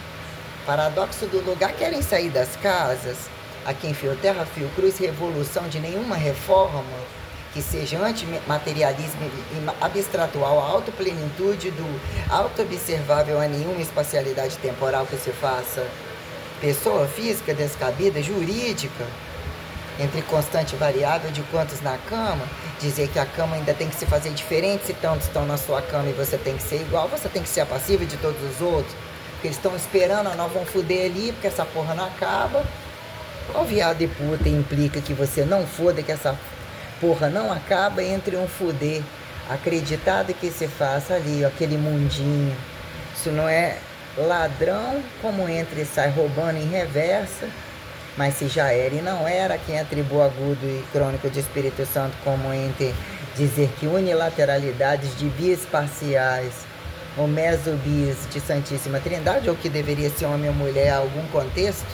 Paradoxo do lugar, querem sair das casas, a quem fio terra, fio cruz, revolução de nenhuma reforma que seja antimaterialismo e abstratual, a autoplenitude do auto-observável a nenhuma espacialidade temporal que se faça pessoa física descabida, jurídica, entre constante e variável de quantos na cama, dizer que a cama ainda tem que se fazer diferente, se tantos estão na sua cama e você tem que ser igual, você tem que ser a passiva de todos os outros, porque eles estão esperando, nós vamos fuder ali, porque essa porra não acaba. O viado e puta implica que você não foda, que essa porra não acaba, entre um fuder acreditado que se faça ali, ó, aquele mundinho. Isso não é ladrão, como entra e sai roubando em reversa, mas se já era e não era, quem atribui agudo e crônico de Espírito Santo como entre dizer que unilateralidades de bis parciais ou mesobis de Santíssima Trindade, ou que deveria ser homem ou mulher em algum contexto,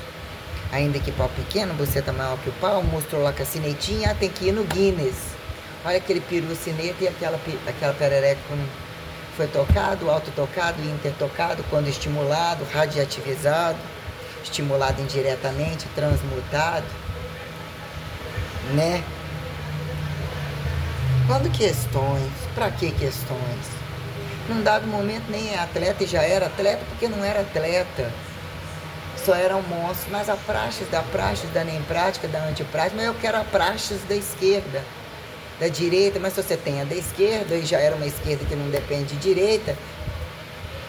ainda que pau pequeno, buceta maior que o pau, monstro lá com a cinetinha, tem que ir no Guinness. Olha aquele peru cineta e aquela perereca quando foi tocado, autotocado, intertocado, quando estimulado, radiativizado, estimulado indiretamente, transmutado, né? Quando questões, pra que questões? Num dado momento nem é atleta e já era atleta porque não era atleta. Só era um monstro, mas a praxis da nem prática, da antiprática, mas eu quero a praxis da esquerda, da direita, mas se você tem a da esquerda e já era uma esquerda que não depende de direita,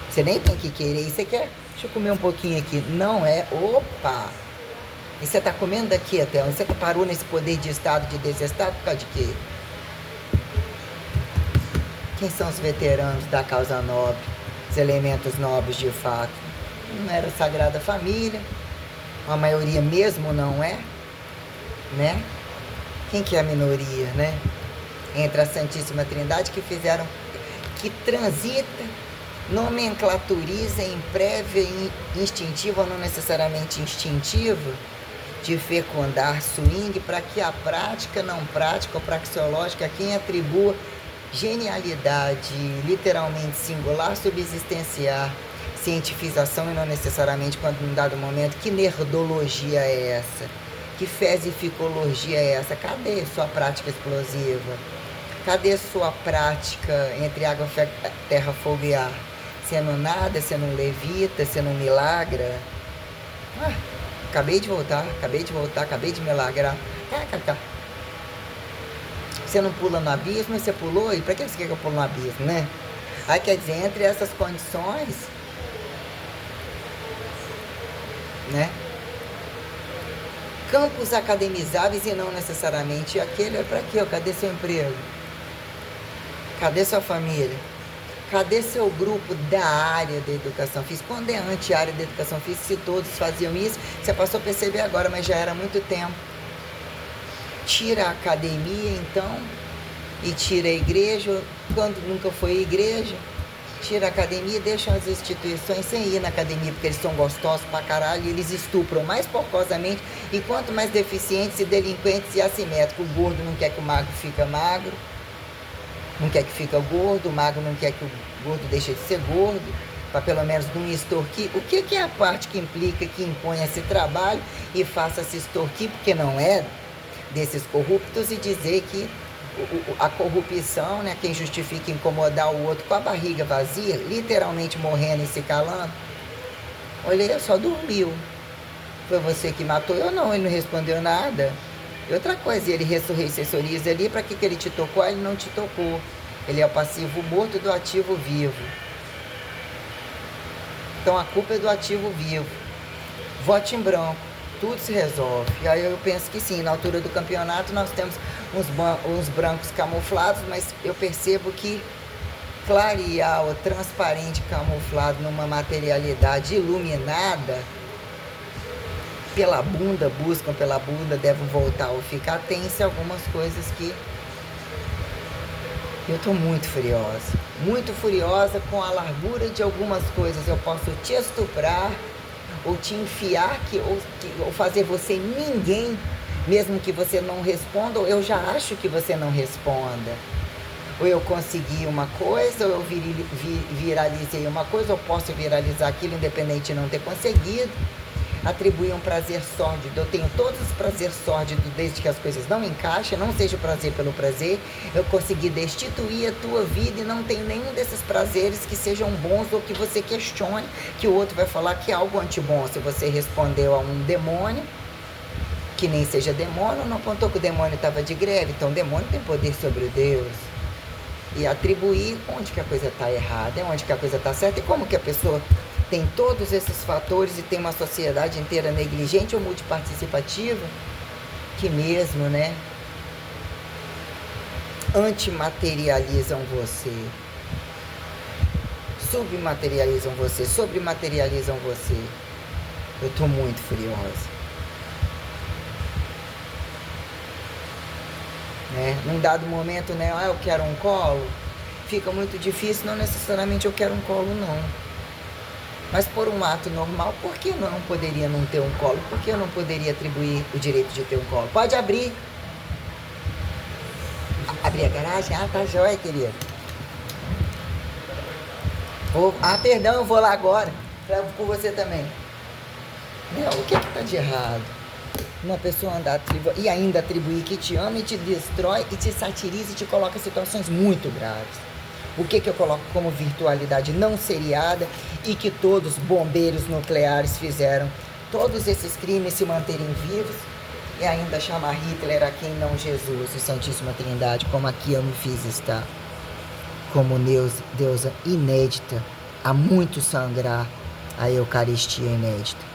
você nem tem que querer, e você quer, deixa eu comer um pouquinho aqui, não é, opa, e você tá comendo daqui até onde? Você parou nesse poder de Estado, de desestado, por causa de quê? Quem são os veteranos da causa nobre, os elementos nobres de fato? Não era Sagrada Família, a maioria mesmo não é, né? Quem que é a minoria, né? Entre a Santíssima Trindade que fizeram, que transita, nomenclaturiza em prévia e instintiva, ou não necessariamente instintiva, de fecundar swing, para que a prática não prática ou praxeológica, quem atribua genialidade literalmente singular, subsistenciar, cientifização e não necessariamente quando num dado momento, que nerdologia é essa? Que fesificologia é essa? Cadê sua prática explosiva? Cadê sua prática entre água, terra, fogo e ar? Você não nada, você não levita, você não milagra? Acabei de voltar, acabei de milagrar. Você não pula no abismo, você pulou, e pra que você quer que eu pulo no abismo, né? Aí quer dizer, entre essas condições, né? Campos academizáveis e não necessariamente aquele é para quê? Cadê seu emprego? Cadê sua família? Cadê seu grupo da área da educação física? Quando é anti-área da educação física, se todos faziam isso, você passou a perceber agora, mas já era há muito tempo. Tira a academia, então, e tira a igreja, quando nunca foi igreja. Tira a academia, deixam as instituições sem ir na academia, porque eles são gostosos pra caralho, e eles estupram mais porcosamente, e quanto mais deficientes e delinquentes e assimétricos. O gordo não quer que o magro fique magro, não quer que fique gordo, o magro não quer que o gordo deixe de ser gordo, para pelo menos não extorquir. O que é a parte que implica, que impõe esse trabalho e faça se extorquir, porque não é desses corruptos, e dizer que a corrupção, né, quem justifica incomodar o outro com a barriga vazia, literalmente morrendo e se calando. Olha, ele só dormiu. Foi você que matou? Eu não, ele não respondeu nada. E outra coisa, ele ressurreiçoriza ali, para que ele te tocou? Ele não te tocou. Ele é o passivo morto do ativo vivo. Então a culpa é do ativo vivo. Vote em branco. Tudo se resolve. E aí eu penso que sim, na altura do campeonato nós temos uns brancos camuflados, mas eu percebo que clarear o transparente camuflado numa materialidade iluminada, buscam pela bunda, devem voltar ou ficar tensa, algumas coisas que eu estou muito furiosa com a largura de algumas coisas. Eu posso te estuprar, ou te enfiar, ou fazer você ninguém, mesmo que você não responda, ou eu já acho que você não responda. Ou eu consegui uma coisa, ou eu viralizei uma coisa, ou posso viralizar aquilo independente de não ter conseguido. Atribuir um prazer sórdido. Eu tenho todos os prazeres sórdidos desde que as coisas não encaixem, não seja o prazer pelo prazer. Eu consegui destituir a tua vida e não tem nenhum desses prazeres que sejam bons ou que você questione, que o outro vai falar que é algo antibom. Se você respondeu a um demônio, que nem seja demônio, não apontou que o demônio estava de greve. Então o demônio tem poder sobre o Deus. E atribuir onde que a coisa está errada, onde que a coisa está certa, e como que a pessoa tem todos esses fatores e tem uma sociedade inteira negligente ou multiparticipativa, que mesmo, né, antimaterializam você, submaterializam você, sobrematerializam você. Eu tô muito furiosa. Né? Num dado momento, né, eu quero um colo, fica muito difícil, não necessariamente eu quero um colo, não. Mas por um ato normal, por que não poderia não ter um colo? Por que eu não poderia atribuir o direito de ter um colo? Pode abrir. Abrir a garagem? Ah, tá jóia, querida. Perdão, eu vou lá agora. Por você também. Né? O que tá de errado? Uma pessoa andar e ainda atribuir que te ama e te destrói e te satiriza e te coloca em situações muito graves. O que eu coloco como virtualidade não seriada e que todos os bombeiros nucleares fizeram todos esses crimes se manterem vivos e ainda chamar Hitler a quem não Jesus e Santíssima Trindade, como aqui eu me fiz estar, como deusa inédita, a muito sangrar a Eucaristia inédita.